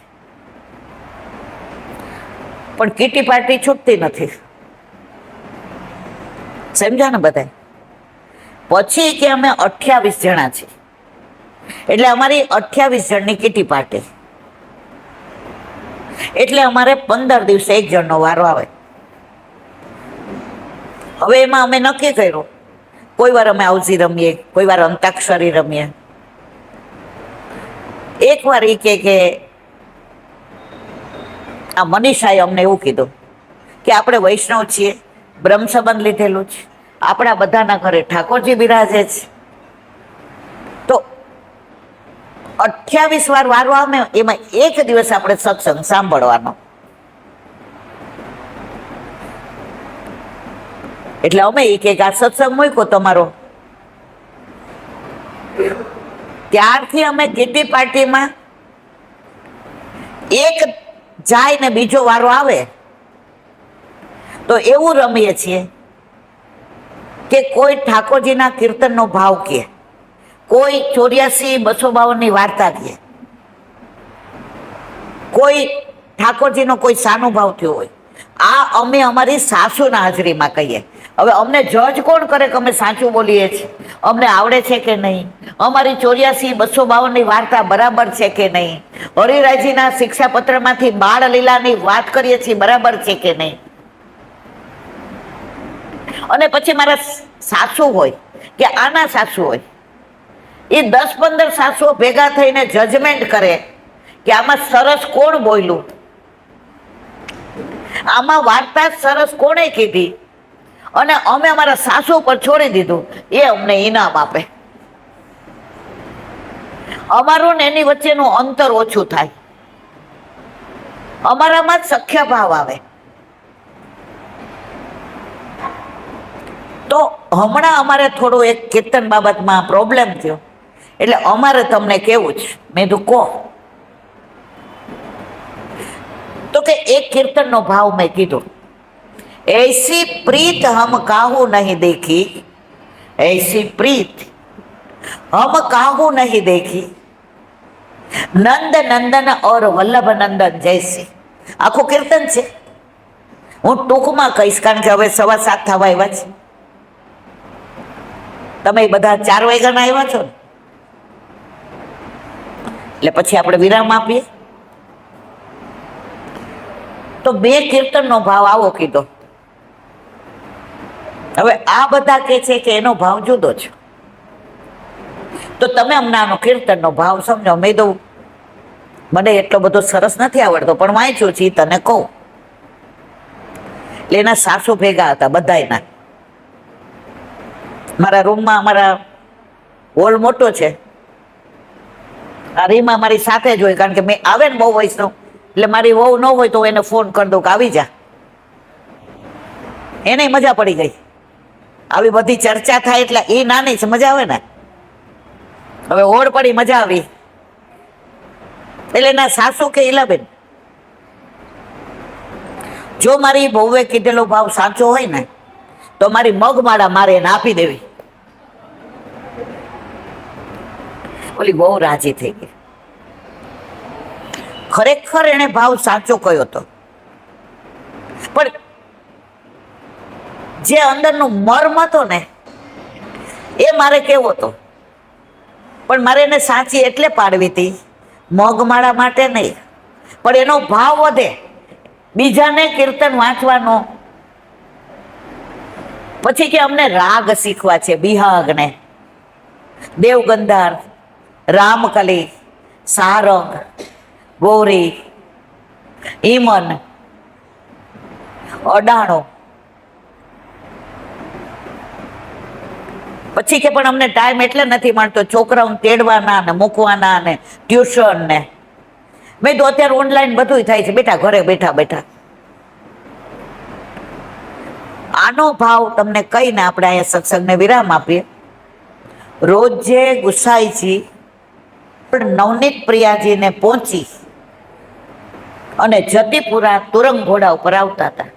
પણ કીટી પાર્ટી છૂટતી નથી. સમજ્યા ને બધા? પછી કે અમે 28 જણા છીએ, એટલે અમારી 28 જણની કીટી પાર્ટી. એટલે અમારે 15 દિવસે એક જણનો વારો આવે. હવે એમાં અમે નક્કી કર્યું, કોઈ વાર અમે આવજી રમીએ, કોઈ વાર અંતાક્ષરી રમીએ. એકવાર એ કે આ મનીષાએ અમને એવું કીધું કે આપણે વૈષ્ણવ છીએ, બ્રહ્મ સંબંધ લીધેલું છે, આપણા બધાના ઘરે ઠાકોરજી બિરાજે છે, તો 28 વાર વારો આવે એમાં એક દિવસ આપણે સત્સંગ સાંભળવાનો. એટલે અમે એ કે આ સત્સંગ મૂક્યો તમારો, ત્યારથી અમે કીટી પાર્ટીમાં એક જાય ને બીજો વારો આવે તો એવું રમીએ છીએ કે કોઈ ઠાકોરજીના કીર્તનનો ભાવ કહે, કોઈ 84-252 ની વાર્તા કહે, કોઈ ઠાકોરજીનો કોઈ સાનુભાવ થયો હોય. આ અમે અમારી સાસુના હાજરીમાં કહીએ. હવે અમને જજ કોણ કરે કે અમે સાચું બોલીએ છીએ, અમને આવડે છે કે નહીં, અમારી 84-252 ની વાર્તા બરાબર છે કે નહીં, હરિરાયજીના શિક્ષાપત્રમાંથી બાળ લીલાની વાત કરીએ છીએ બરાબર છે કે નહીં. અને પછી મારા સાસુ હોય કે આના સાસુ હોય, એ 10-15 સાસુઓ ભેગા થઈને જજમેન્ટ કરે કે આમાં સરસ કોણ બોલ્યું, આમાં વાર્તા સરસ કોણે કીધી, અને અમે અમારા સાસુ પર છોડી દીધું, એ અમને ઇનામ આપે. અમારું ને એની વચ્ચેનું અંતર ઓછું થાય, અમારામાં જ સખ્ય ભાવ આવે. તો હમણાં અમારે થોડું એક કીર્તન બાબતમાં પ્રોબ્લેમ થયો, એટલે અમારે તમને કેવું છે. મેં તો કહો તો કે એક કીર્તનનો ભાવ મેં કીધો, ऐसी प्रीत हम काहू नहीं देखी, ऐसी प्रीत हम काहू नहीं देखी, नंद नंदन और वल्लभ नंदन जैसी. આખું કીર્તન છે, હું ટૂંકમાં કહીશ કારણ કે હવે 7:15 થવા આવ્યા છે. તમે બધા 4 વાગ્યાના આવ્યા છો ને, એટલે પછી આપણે વિરામ આપીએ. તો 2 કીર્તનનો ભાવ આવો કીધો. હવે આ બધા કે છે કે એનો ભાવ જુદો છે, તો તમે અમને આનો કીર્તનનો ભાવ સમજો. મેં તો મને એટલો બધો સરસ નથી આવડતો પણ વાંચ્યું છે, તને કહું. એટલે એના સાસુ ભેગા હતા બધાયના. મારા રૂમમાં અમારા હોલ મોટો છે, આ રીમા મારી સાથે જ હોય કારણ કે મેં આવે ને બહુ વૈષ્ણવ, એટલે મારી વહુ ન હોય તો એને ફોન કરી દઉં કે આવી જા. એને મજા પડી ગઈ, આવી બધી ચર્ચા થાય એટલે એ નાની છે, મજા આવે ને. હવે ઓળ પડી, મજા આવી. એટલે એના સાસુ કે ઈલાબેન, જો મારી બહુએ કીધેલો ભાવ સાચો હોય ને તો મારી મગમાળા મારે એને આપી દેવી. ઓલી બહુ રાજી થઈ ગઈ. ખરેખર એને ભાવ સાચો કયો હતો, પણ જે અંદરનું મર્મ હતો ને એ મારે કેવો હતો. પણ મારે એને સાચી એટલે પાડવી હતી, મગમાળા માટે નહીં, પણ એનો ભાવ વધે, બીજાને કીર્તન વાંચવાનો. પછી કે અમને રાગ શીખવા છે, બિહાગ ને દેવગંધાર, રામકલી, સારંગ, ગૌરી, ઈમન, અડાણો. પછી કે પણ અમને ટાઈમ એટલે નથી મળતો, છોકરાઓને તેડવાના ને મૂકવાના ને ટ્યુશન ને. મેં તો અત્યારે ઓનલાઈન બધું થાય છે બેટા, ઘરે બેઠા બેઠા. આનો ભાવ તમને કહીને આપણે અહીંયા સત્સંગને વિરામ આપીએ. રોજે ગુસાઈજી નવનીત પ્રિયાજીને પહોંચી અને જતીપુરા તુરંગ ઘોડા ઉપર આવતા હતા.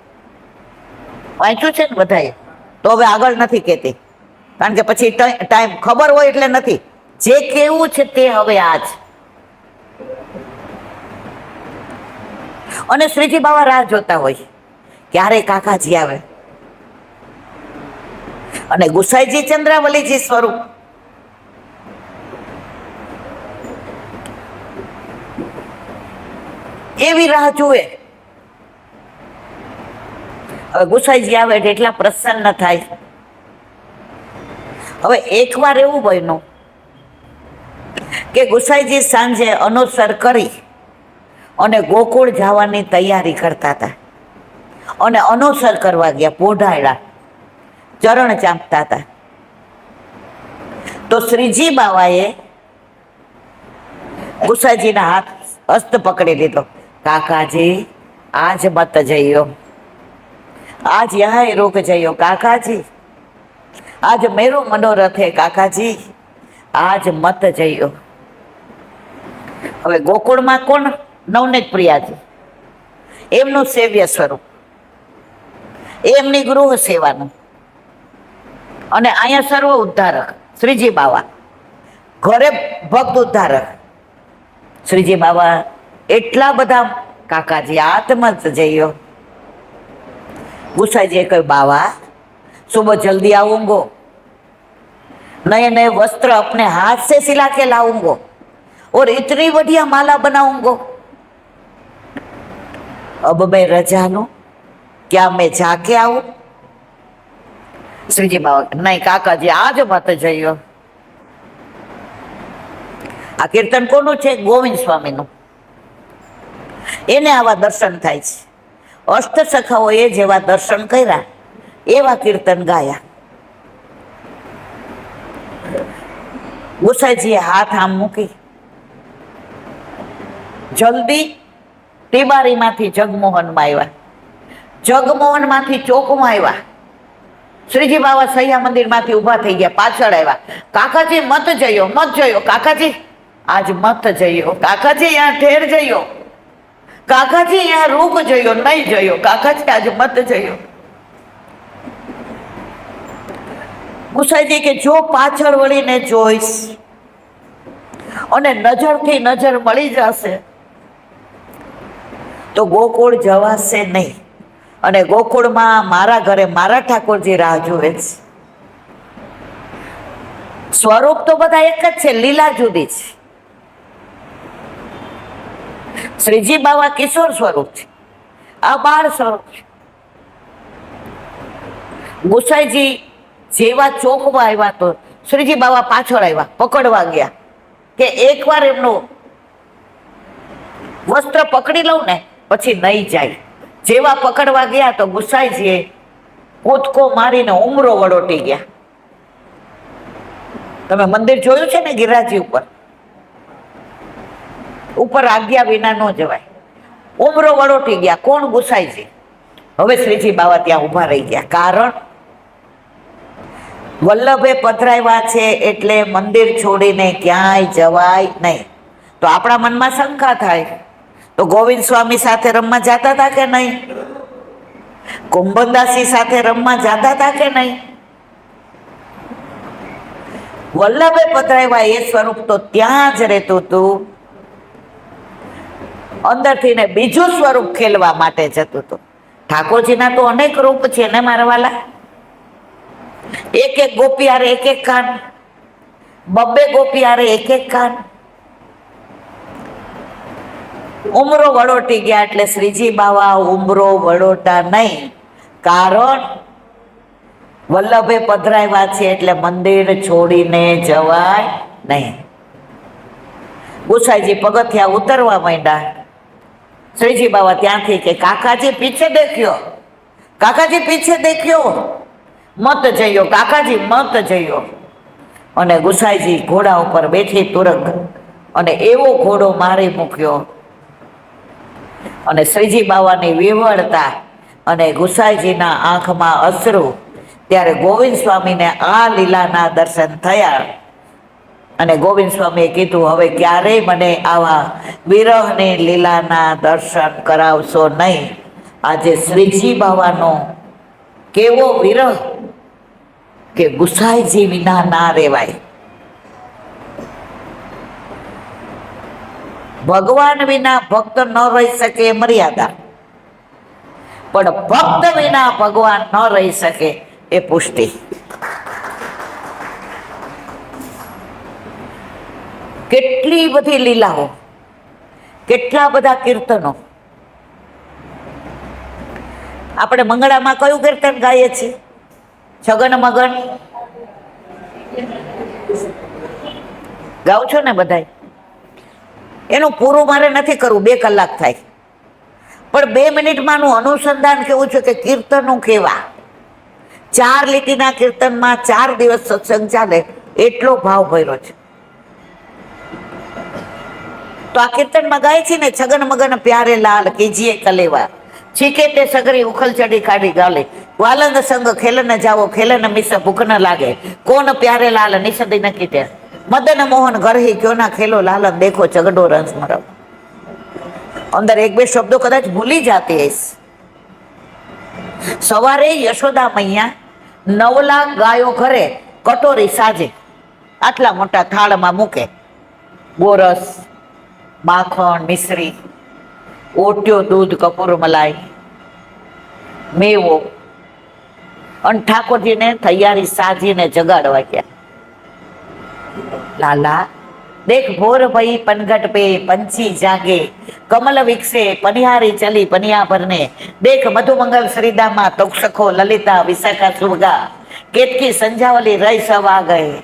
વાંચ્યું છે ને બધાએ? તો હવે આગળ નથી કહેતી કારણ કે પછી ટાઈમ ખબર હોય એટલે નથી. જે કેવું છે તે હવે આજ. અને શ્રીજી બાવા રાહ જોતા હોય ક્યારે કાકાજી આવે. અને ગુસાઈજી ચંદ્રાવલીજી સ્વરૂપ એવી રાહ જુએ. હવે ગુસાઈજી આવે એટલે એટલા પ્રસન્ન થાય. હવે એકવાર એવું બન્યું કે ગુસાઈજી સાંજે અનુસર કરી અને ગોકુળ જવાની તૈયારી કરતા હતા અને અનુસર કરવા ગયા, પોઢાયડા ચરણ ચાંપતા હતા. તો શ્રીજી બાવાએ ગુસાઈજીના હાથ હસ્ત પકડી લીધો. કાકાજી આજ મત જઈયો, આજ યહાં રોક જઈયો કાકાજી, આજ મેરો મનોરથ હે કાકાજી, આજ મત જઈયો. હવે ગોકુળમાં કોણ? નવનીત પ્રિયાજી, એમનું સેવ્ય સ્વરૂપ, એમની ગૃહ સેવાનું, અને અહીંયા સર્વ ઉદ્ધારક શ્રીજી બાવા, ઘરે ભક્ત ઉદ્ધારક શ્રીજી બાવા. એટલા બધા કાકાજી આત્મત જઈયો. गुसाईजी कहे बाबा सुबह जल्दी आऊंगो, नए नए वस्त्र अपने हाथ से सिला के लाऊंगो और इतनी बढ़िया माला बनाऊंगो. अब मैं रजा लूं, क्या मैं जाके आऊं? श्रीजी बाबा नहीं काकाजी आज मत जइयो. आ कीर्तन कोनु छे? गोविंद स्वामी नु. एने आवा दर्शन थाय छे. अष्ट सखाओए जेवा दर्शन कर्या एवा कीर्तन गाया. गुसाईजीए हाथ आम मूकी, जल्दी टीबारी मांथी जगमोहन में आव्या, जगमोहन मांथी चौक में आव्या. श्रीजी बाबा सैया मंदिर मांथी उभा थई गया, पाछळ आव्या. काकाजी मत जइयो, मत जइयो काकाजी, आज मत जइयो काकाजी, यहाँ ठेर जइयो काकाजी, यहाँ रूक जइयो, नहीं जइयो काकाजी, आज मत जइयो. गुसाईजी के जो पाछळ वळीने जोईश अने नजरथी नजर मळी जशे तो गोकुळ जवाशे नहीं, अने गोकुळमां मारा घरे मारा ठाकुरजी राह जोवे छे. स्वरूप तो बधा एक ज छे, लीला जुदी छे. श्रीजी बाबा किशोर स्वरूप है, आ बाळ स्वरूप है. गुसाईजी जेवा चौक में आव्या तो श्रीजी बाबा पाछळ आव्या, पकड़वा गया के एक बार एमनो वस्त्र पकड़ी लઉં ने पछी नहीं जाय. जेवा पकड़वा गया तो गुसाईजीए कूदको मारीने उमरो वड़ोटी गया. तमे मंदिर जोयुं छे ने गिरिराजी ऊपर आज्ञा विना न जवाय. उमरो वड़ोटी गया. कोण? गुसाईजी. हवे श्रीजी बाबा त्यां उभा रही गया. कारण वल्लभे पधराव्या छे एटले मंदिर छोड़ीने क्यांय जवाय नहीं. तो आपणा मनमा शंका थाय, तो गोविंद स्वामी साथे रमवा जाता था के नहीं? कुंभनदासी साथे रमवा जाता था के नहीं? वल्लभे पधराव्या ए स्वरूप तो त्यां ज रहेतुं हतुं. अंदरथी ने बीजू स्वरूप खेलवा माटे जतुं हतुं. ठाकोरजीना तो अनेक रूप छे ने मारा वाला. एक एक गोपी हारे एक एक कान, बब्बे गोपी हारे एक एक कान. उमरो वड़ोटी गया एटले श्रीजी बाबा उमरो वड़ोटा नहीं. कारण वल्लभे पधराव्या छे एटले मंदिर छोड़ीने जवाय नहीं. गुसाईजी पगथिया उतरवा मांड्या. श्रीजी बाबा त्यांथी के काकाजी पीछे देखियो, काकाजी पीछे देखियो, मत जइयो काकाजी, मत जइयो. अने गुसाईजी घोड़ा उपर बैठी तुरंग अने एवो घोड़ो मारी मूक्यो. अने श्रीजी बाबानी विवळता अने गुसाईजीना आंखमां अश्रु. त्यारे गोविंद स्वामीने आ लीलाना दर्शन थया. अने गोविंद स्वामीए कीधुं हवे क्यारेय मने आवा विरहनी लीलाना दर्शन करावशो नहीं. आजे श्रीजी बाबानो केवो विरह के गुसाईजी विना ना रेवाय. भगवान विना भक्त न रही सके मर्यादा, पण भक्त विना भगवान न रही सके ए पुष्टि. કેટલી બધી લીલાઓ, કેટલા બધા કીર્તનો. આપણે મંગળામાં કયું કીર્તન ગાઈએ છીએ? છગન મગન ગાવ છો ને બધાય? એનું પૂરું મારે નથી કરવું, 2 કલાક થાય, પણ 2 મિનિટમાંનું અનુસંધાન કેવું છે કે કીર્તનો કેવા, 4 લીટીના કીર્તનમાં 4 દિવસ સત્સંગ ચાલે એટલો ભાવ ભર્યો છે. તો આ કીર્તનમાં ગાય છે ને, છગન મગન પ્યારે લાલ કીજીએ કલેવા, છીકે તે સગરી ઉખલ ચડી કાઢી ગાલે, વાલંદ સંગ ખેલન જાવો ખેલન મિસ ભૂખ ન લાગે, કોણ પ્યારે લાલ નિષદી ન કીધે, મદન મોહન ગરહી ક્યો ના ખેલો લાલન દેખો ચગડો રંસ મરવ. અંદર 1-2 શબ્દો કદાચ ભૂલી જાતી હઈશ. સવારે યશોદા મૈયા 9 લાખ ગાયો ઘરે કટોરી સાજે આટલા મોટા થાળમાં મૂકે, ગોરસ, માખણ, મિશ્રી, ઓટ્યો, દૂધ, કપૂર, મલાઈ, મેવો, અને ઠાકોરજીને તૈયારી સાજીને જગાડવા ગયા. લાલા દેખ ભોર ભઈ પનઘટ પે પંછી જાગે, કમલ વિકસે પનિહારી ચલી પનિયા ભરને, દેખ મધુમંગલ શ્રીદામાં તોક્ષખો લલિતા વિશાખા સુરગા, केतकी संजावली रही सब आ गए,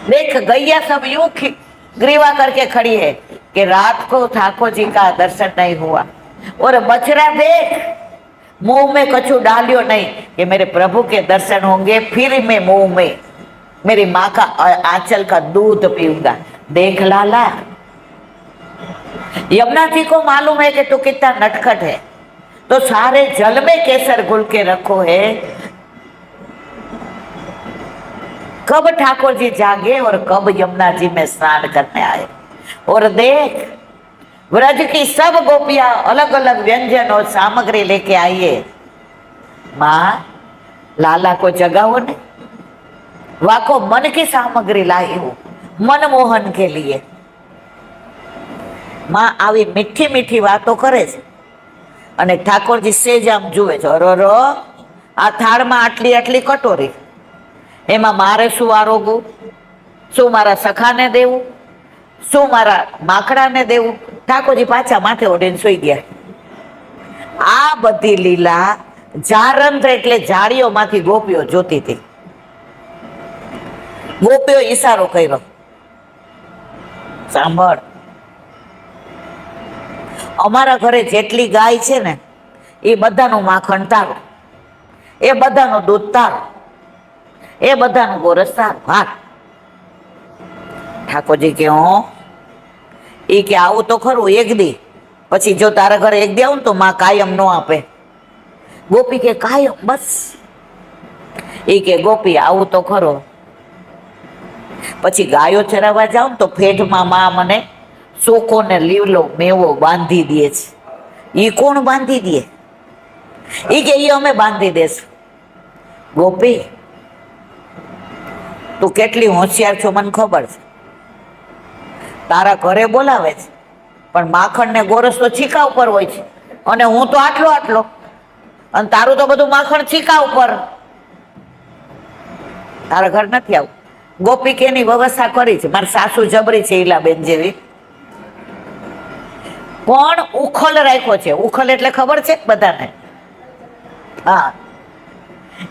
देख गैया सब यूं ग्रीवा करके खड़ी है कि रात को ठाकुर जी का दर्शन नहीं हुआ, और बछड़ा देख मुंह में कछु डालियो नहीं कि मेरे प्रभु के दर्शन होंगे, फिर मैं मुंह में मेरी माँ का आंचल का दूध पीऊंगा. देख लाला, यमुना जी को मालूम है कि तू कितना नटखट है, तो सारे जल में केसर घुल के रखो है, कब ठाकुर जी जागे और कब यमुना जी में स्नान करने आए. और देख व्रज की सब गोपियां अलग अलग व्यंजन और सामग्री लेके आई है. माँ लाला को जगाओ ने, वाको मन की सामग्री लाई हूं मनमोहन के लिए. माँ આવી મીઠી મીઠી વાતો કરે છે અને ઠાકોરજી સેજ આમ જુએ છે, અરરો આ થાળમાં આટલી આટલી કટોરી, એમાં મારે શું આરોગવું, શું મારા સખાને દેવું, શું મારા માખડાને દેવું. ઠાકોરજી પાછા માથે ઓઢીને સૂઈ ગયા. આ બધી લીલા જારંત્ર એટલે જાળીઓમાંથી ગોપીઓ જોતી હતી. ગોપીઓ ઈશારો કર્યો, સાંભળ, અમારા ઘરે જેટલી ગાય છે ને એ બધાનું માખણ તારું, એ બધાનું દૂધ તારું, એ બધાનું ગોરસ તારું. હા. ઠાકોરજી કે હું એ કે આવું તો ખરું એક દી, પછી જો તારા ઘરે એક દી આવું તો માં કાયમ નો આપે. ગોપી કે કાયમ બસ. એ કે ગોપી આવું તો ખરો, પછી ગાયો ચરાવવા જાઉં તો ફેટમાં માં મને ચોખ્ખો ને લીવલો મેવો બાંધી દે છે. ઈ કોણ બાંધી દે? ઈ કે ઈ અમે બાંધી દેશું. ગોપી તું કેટલી હોશિયાર છો મને ખબર છે, તારા ઘરે બોલાવે છે પણ માખણ ને ગોરસ તો છીકા ઉપર હોય છે, અને હું તો આટલો આટલો, અને તારું તો બધું માખણ છીકા ઉપર, તારા ઘર નથી આવું. ગોપી કે એની વ્યવસ્થા કરી છે, મારી સાસુ જબરી છે ઈલાબેન જેવી, પણ ઉખલ રાખ્યો છે. ઉખલ એટલે ખબર છે બધાને? હા,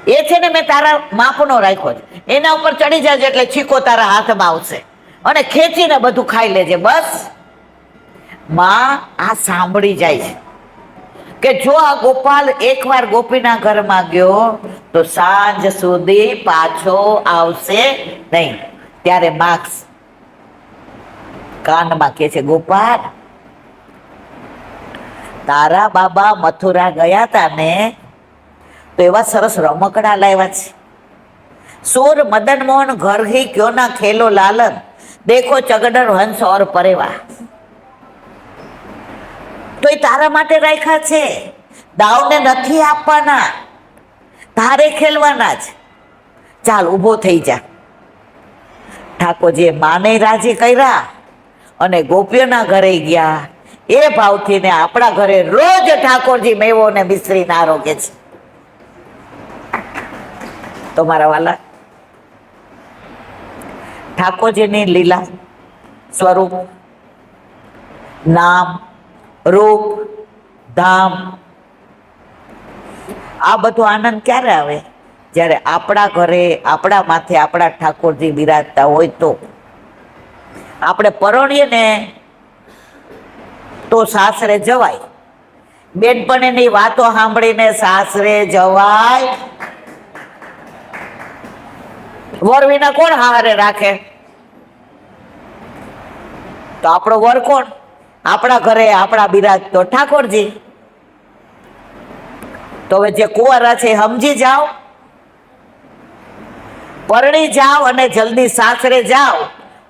એ છે ને મેં તારા માપનો રાખ્યો છે, એના ઉપર ચડી જાય એટલે છીકો તારા હાથમાં આવશે અને ખેંચીને બધું ખાઈ લેજે. બસ માં આ સાંભળી જાય છે કે જો આ ગોપાલ એકવાર ગોપીના ઘરમાં ગયો તો સાંજ સુધી પાછો આવશે નહીં. ત્યારે માર્ક્સ કાનમાં કે છે, ગોપાલ તારા બાબા મથુરા ગયા હતા ને તો એવા સરસ રમકડા લાવ્યા છે. સુર મદન મોહન ઘર હી ક્યો ના ખેલો લાલન, દેખો ચગડર હંસ ઓર પરેવા. તો એ તારા માટે રાખ્યા છે, દાવને નથી આપવાના, તારે ખેલવાના જ. ચાલ ઊભો થઈ જા. ઠાકોરજીએ માને રાજી કર્યા અને ગોપીઓના ઘરે ગયા. એ ભાવથી ને આપણા ઘરે રોજ ઠાકોરજી મેવો ને મિશ્રી ના આરોગે છે. તો મારા વાલા, ઠાકોરજીની લીલા, સ્વરૂપ, નામ, રૂપ, ધામ, આ બધો આનંદ ક્યારે આવે? જ્યારે આપણા ઘરે આપણા માથે આપણા ઠાકોરજી બિરાજતા હોય તો. આપણે પરણીએ ને તો સાસરે જવાય, બેનપણીની વાતો સાંભળીને સાસરે જવાય? વર વિના કોણ હારે રાખે? તો આપણો વર કોણ? આપણા ઘરે આપણા બિરાજ તો ઠાકોરજી. તો હવે જે કુંવારા છે સમજી જાઓ, પરણી જાઓ અને જલ્દી સાસરે જાઓ.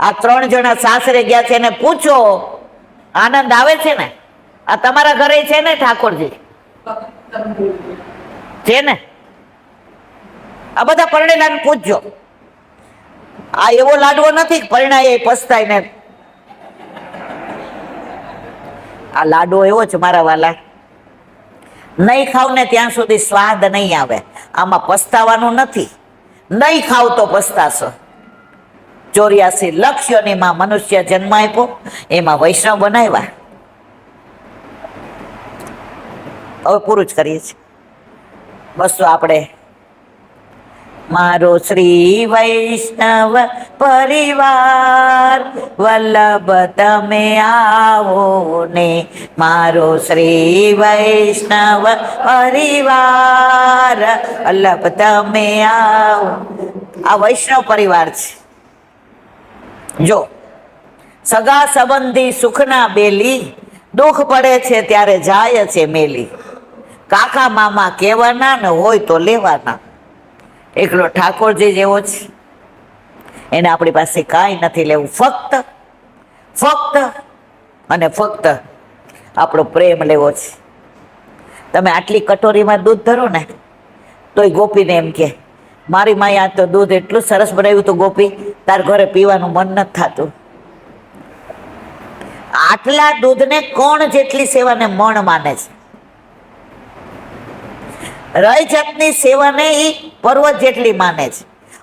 આ 3 જણા સાસરે ગયા છે એને પૂછો, આનંદ આવે છે ને? આ તમારા ઘરે છે ને ઠાકોરજી? છે ને? આ બધા પરણેલાને પૂછજો. આ એવો લાડવો નથી કે પરણાય એ પસ્તાય ને. આ લાડવો એવો છે મારા વાલા, નહીં ખાવ ને ત્યાં સુધી સ્વાદ નહીં આવે. આમાં પસ્તાવાનું નથી, નહીં ખાવ તો પસ્તાશો. 84 લક્ષ યોનિમાં મનુષ્ય જન્મ આપ્યો, એમાં વૈષ્ણવ બનાવ્યા. હવે પૂરું જ કરીએ છીએ. બસ તો આપણે મારો શ્રી વૈષ્ણવ પરિવાર વલ્લભ તમે આવો ને, મારો શ્રી વૈષ્ણવ પરિવાર વલ્લભ તમે આવો. આ વૈષ્ણવ પરિવાર છે. જો સગા સંબંધી સુખના બેલી, દુઃખ પડે છે ત્યારે જાય છે મેલી. કાકા મામા કહેવાના ને હોય તો લેવાના. એકલો ઠાકોરજી જેવો છે, એને આપણી પાસે કાંઈ નથી લેવું. ફક્ત અને ફક્ત આપણો પ્રેમ લેવો છે. તમે આટલી કટોરીમાં દૂધ ધરો ને તોય ગોપીને એમ કે, મારી માએ આ તો દૂધ એટલું સરસ બનાવ્યું હતું ગોપી, તાર ઘરે પીવાનું મન નથી થતું. આટલા દૂધને કોણ જેટલી સેવાને મણ માને છે? રઈ જાતની સેવાને એ પર્વત જેટલી માને છે,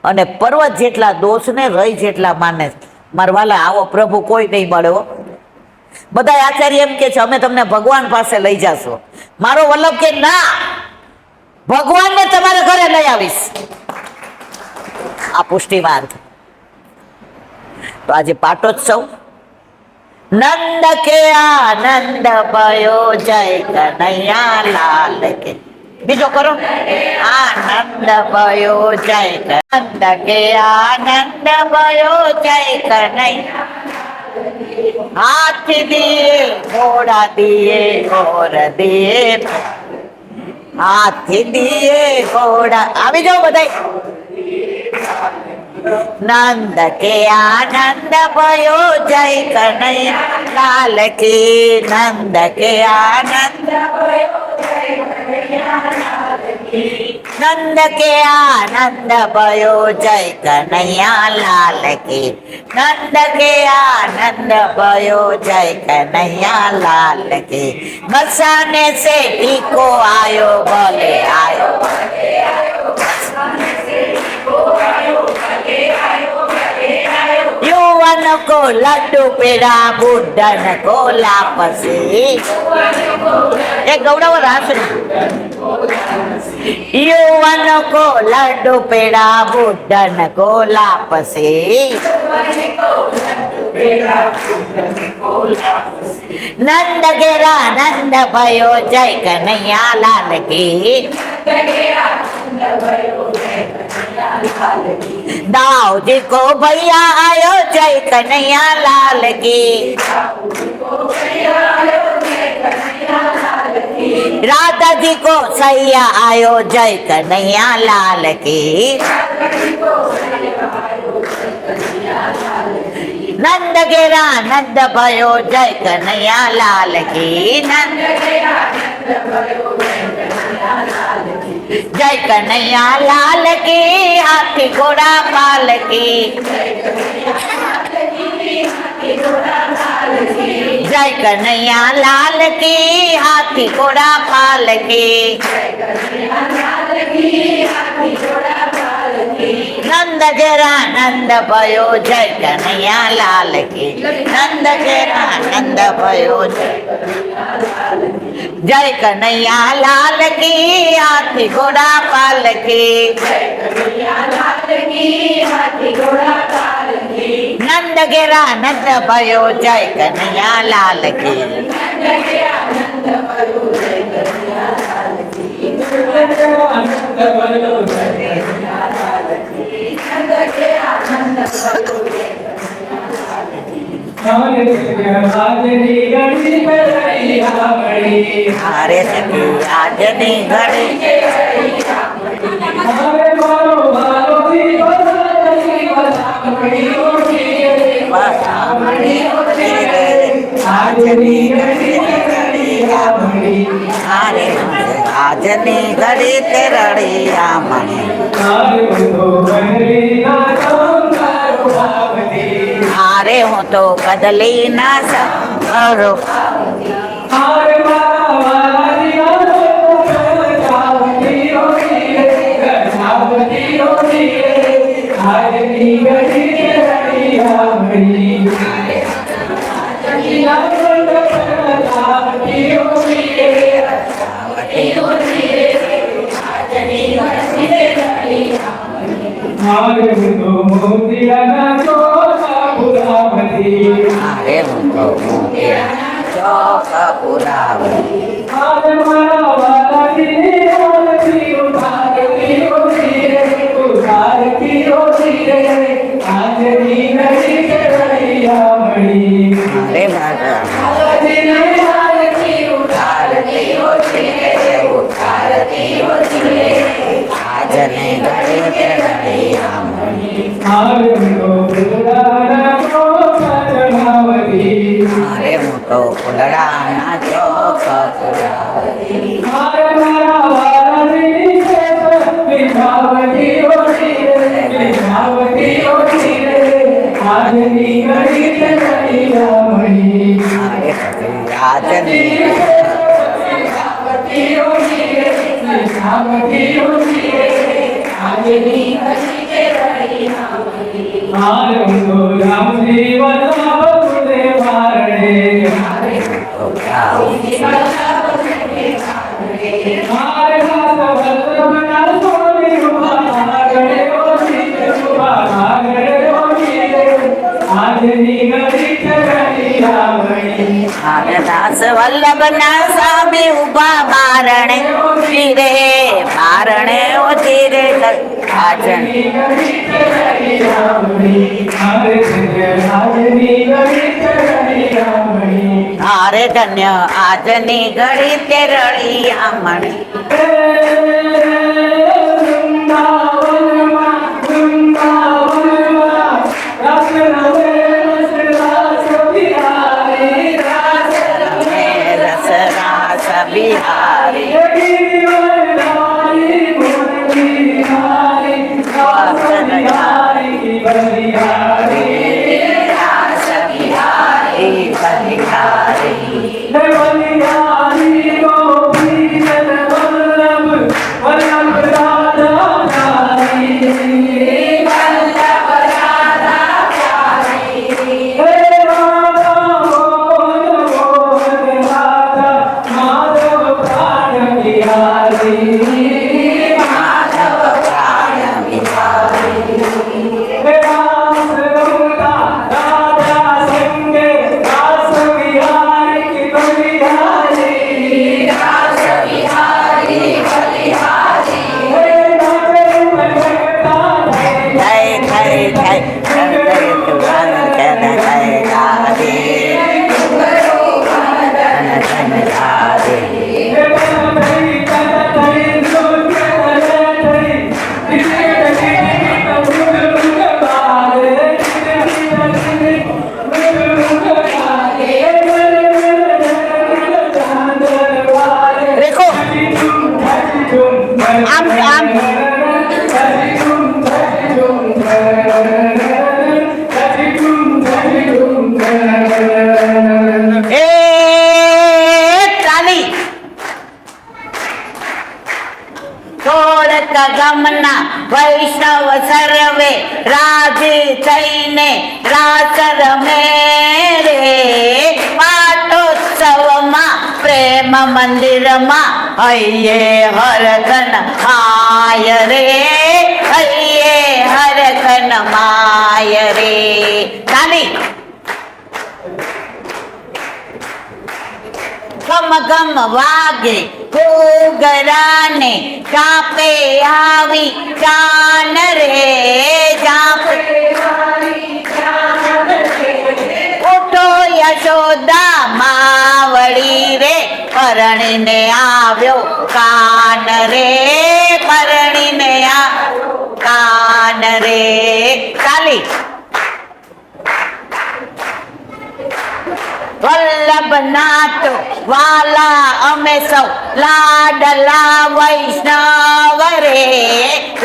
અને પર્વત જેટલા દોષને રઈ જેટલા માને છે. મારા વાલા, આવો પ્રભુ કોઈ નહીં મળ્યો. બધા આચાર્ય એમ કે છે અમે તમને ભગવાન પાસે લઈ જાશું. મારો વલ્લભ કે ના, ભગવાનને તમારા ઘરે લઈ આવીશ. આ પુષ્ટિ માર્ગ. તો આજે પાટોત્સવ, નંદ કે આનંદ ભયો જય કનૈયા લાલ કે. બીજો કરો, આનંદ ભયો જય નંદ કે આનંદ ભયો જય કનૈયા. હાથ દિએ ઘોડા દિએ ઓર દિએ, હાથ દિએ ઘોડા. આવી જાઓ બધા. નંદ કે આનંદ ભયો જય કનૈયા લાલ કી. નંદ કે આનંદ ભયો નંદ કે આનંદ ભયો જય કનૈયા લાલ કી. નંદ કે આનંદ ભયો જય કનૈયા લાલ કી. મસાને से टीको आयो भले आयो, युवन को लड्डू पेड़ा बुढ़न को लापसी. एक गौरव रास. युवन को लड्डू पेड़ा बुढ़न को लापसी. नंद गेरा नंद भयो जय कन्हैया लाल की. दाऊ जी को भैया आयो जय कन्हैया लाल की. राधा जी को सैया आयो जय कन्हैया लाल की. नंद गेरा नंद भयो जय कन्हैया लाल की. नंद जय कन्हैया लाल की. हाथी घोड़ा पाल की. जय कन्हैया लाल की. हाथी घोड़ा पाल की. नंद गेरा नंद भयो जय कन्हैया लाल की. नंद गेरा नंद भयो जय कन्हैया लाल की. हाथी घोड़ा पाल की. નંદ ઘેરા નંદ ભયો જય કનૈયા લાલ કી હારે સખી આજની ઘડી આજની ઘડી તે રડી આમણી હારે હું તો કદલી ના સરો હારે હું તો ચોક પુરાવતી હારે મારા આજને ઘડી તે રડી આમણી હારે હું તો ફૂલડાના ચોક પુરાવતી હારે સખી આજની હારે દાસ વલ્લભ ના સામે ઉભા બારણે ધીરે બારણે ઓ ધીરે આજની હારે ધન્ય આજની ઘડી તે રડી આમણી રસ રાસ બિહારી રાસ બિહારી બલિહારી ગમના વૈષ્ણવ સર્વે રાજી થઈને રાસ રમે રે પાટોત્સવમાં પ્રેમ મંદિરમાં હૈયે હરકન હાય રે હૈયે હરકન જમાય રે. તાલી. ગમ ગમ વાગે ઘૂઘરાને કાપે આવી જાન રે. જાપે ઉઠો યશોદા માવડી રે, પરણીને આવ્યો કાન રે. પરણીને આવ્યો કાન રે. ચાલી. વલ્લભનાથ વાલા અમે સૌ લાડલા વૈષ્ણવ રે.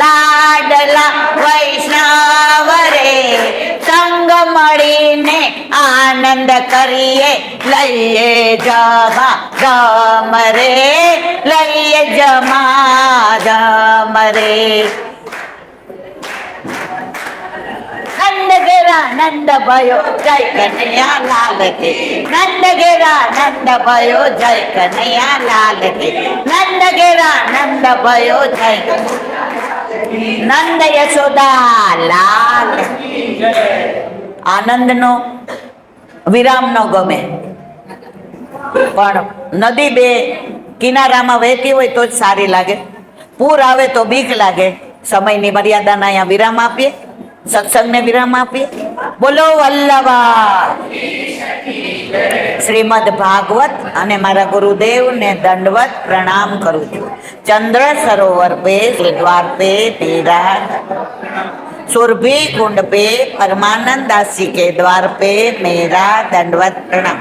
લાડલા વૈષ્ણવ રે, સંગ મળીને આનંદ કરીએ, લઈએ જમા જમ રે. લઈએ જમા જમ રે. નંદ ઘેરા નંદ ભયો જય કનૈયા લાલ કે. નંદ ઘેરા નંદ ભયો જય કનૈયા લાલ કે. નંદ ઘેરા નંદ ભયો જય નંદ યશોદા લાલ. આનંદનો વિરામ ન ગમે, પણ નદી બે કિનારામાં વહેતી હોય તો જ સારી લાગે. પૂર આવે તો બીક લાગે. સમયની મર્યાદાના અહીંયા વિરામ આપીએ, સત્સંગને વિરામ આપીએ. બોલો વલ્લભા. શ્રીમદ ભાગવત અને મારા ગુરુદેવને દંડવત પ્રણામ કરું છું. ચંદ્ર સરોવર पे द्वार पे तेरा, सुरभि कुंड पे परमानंद दासी के द्वार पे मेरा दंडवत प्रणाम.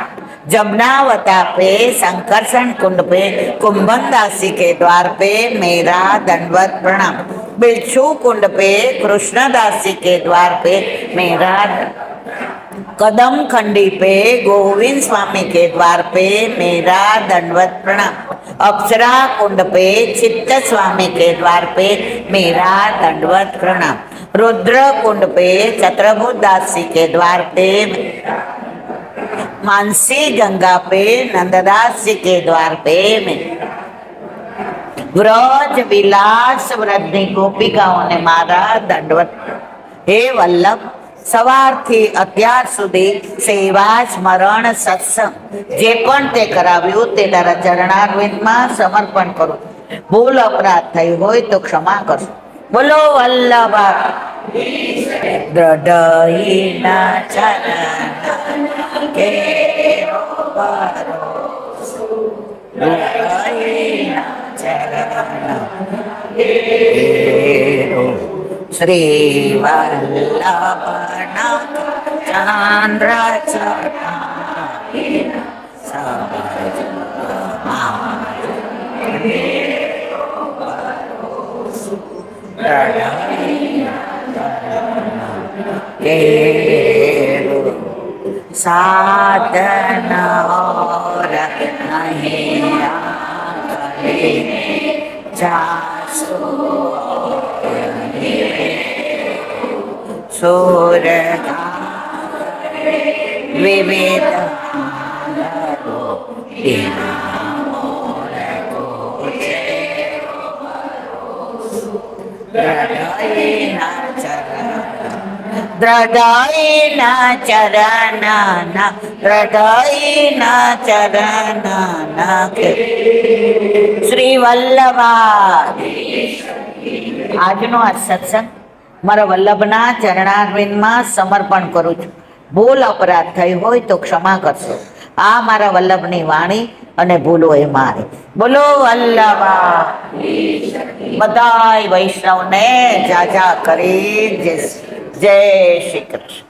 जमुनावता पे संकर्षण कुंड पे कुंभन दासी के द्वार पे मेरा दंडवत प्रणाम. बिच्छू कुंड पे कृष्णदासी के द्वार पे मेरा. कदम खंडी पे गोविंद स्वामी के द्वार पे मेरा दंडवत प्रणाम. अप्सरा कुंड पे चित्त स्वामी के द्वार पे मेरा दंडवत प्रणाम. रुद्र कुंड पे चत्रभुज दासी के द्वार पे. मानसी गंगा पे नंददास जी के द्वार पे में. વ્રજ વિલાસ વ્રજની ગોપિકાઓને મારા દંડવત. હે વલ્લભ, સવારથી અત્યાર સુધી સેવા સ્મરણ સત્સંગ જે પણ તે કરાવ્યું તે તારા ચરણારવિંદમાં સમર્પણ કરું. ભૂલ અપરાધ થઈ હોય તો ક્ષમા કરશો. બોલો વલ્લભા. દ્રઢઈના ચરણ કેરો ભરોસો. દ્રઢઈના શ્રી વલ્લભનાથ ચંદ્ર સાધન ઓર નહીં સુર વિવિધ દ્રઢઈના ચરણના દ્રઢઈના ચરણના શ્રી વલ્લભા. આજનો આ સત્સંગ મારા વલ્લભના ચરણારવિંદમાં સમર્પણ કરું છું. ભૂલ અપરાધ થઈ હોય તો ક્ષમા કરશો. આ મારા વલ્લભની વાણી અને ભૂલો એ મારી. બોલો વલ્લભા. બધાય વૈષ્ણવને જાજા કરી જય શ્રી કૃષ્ણ.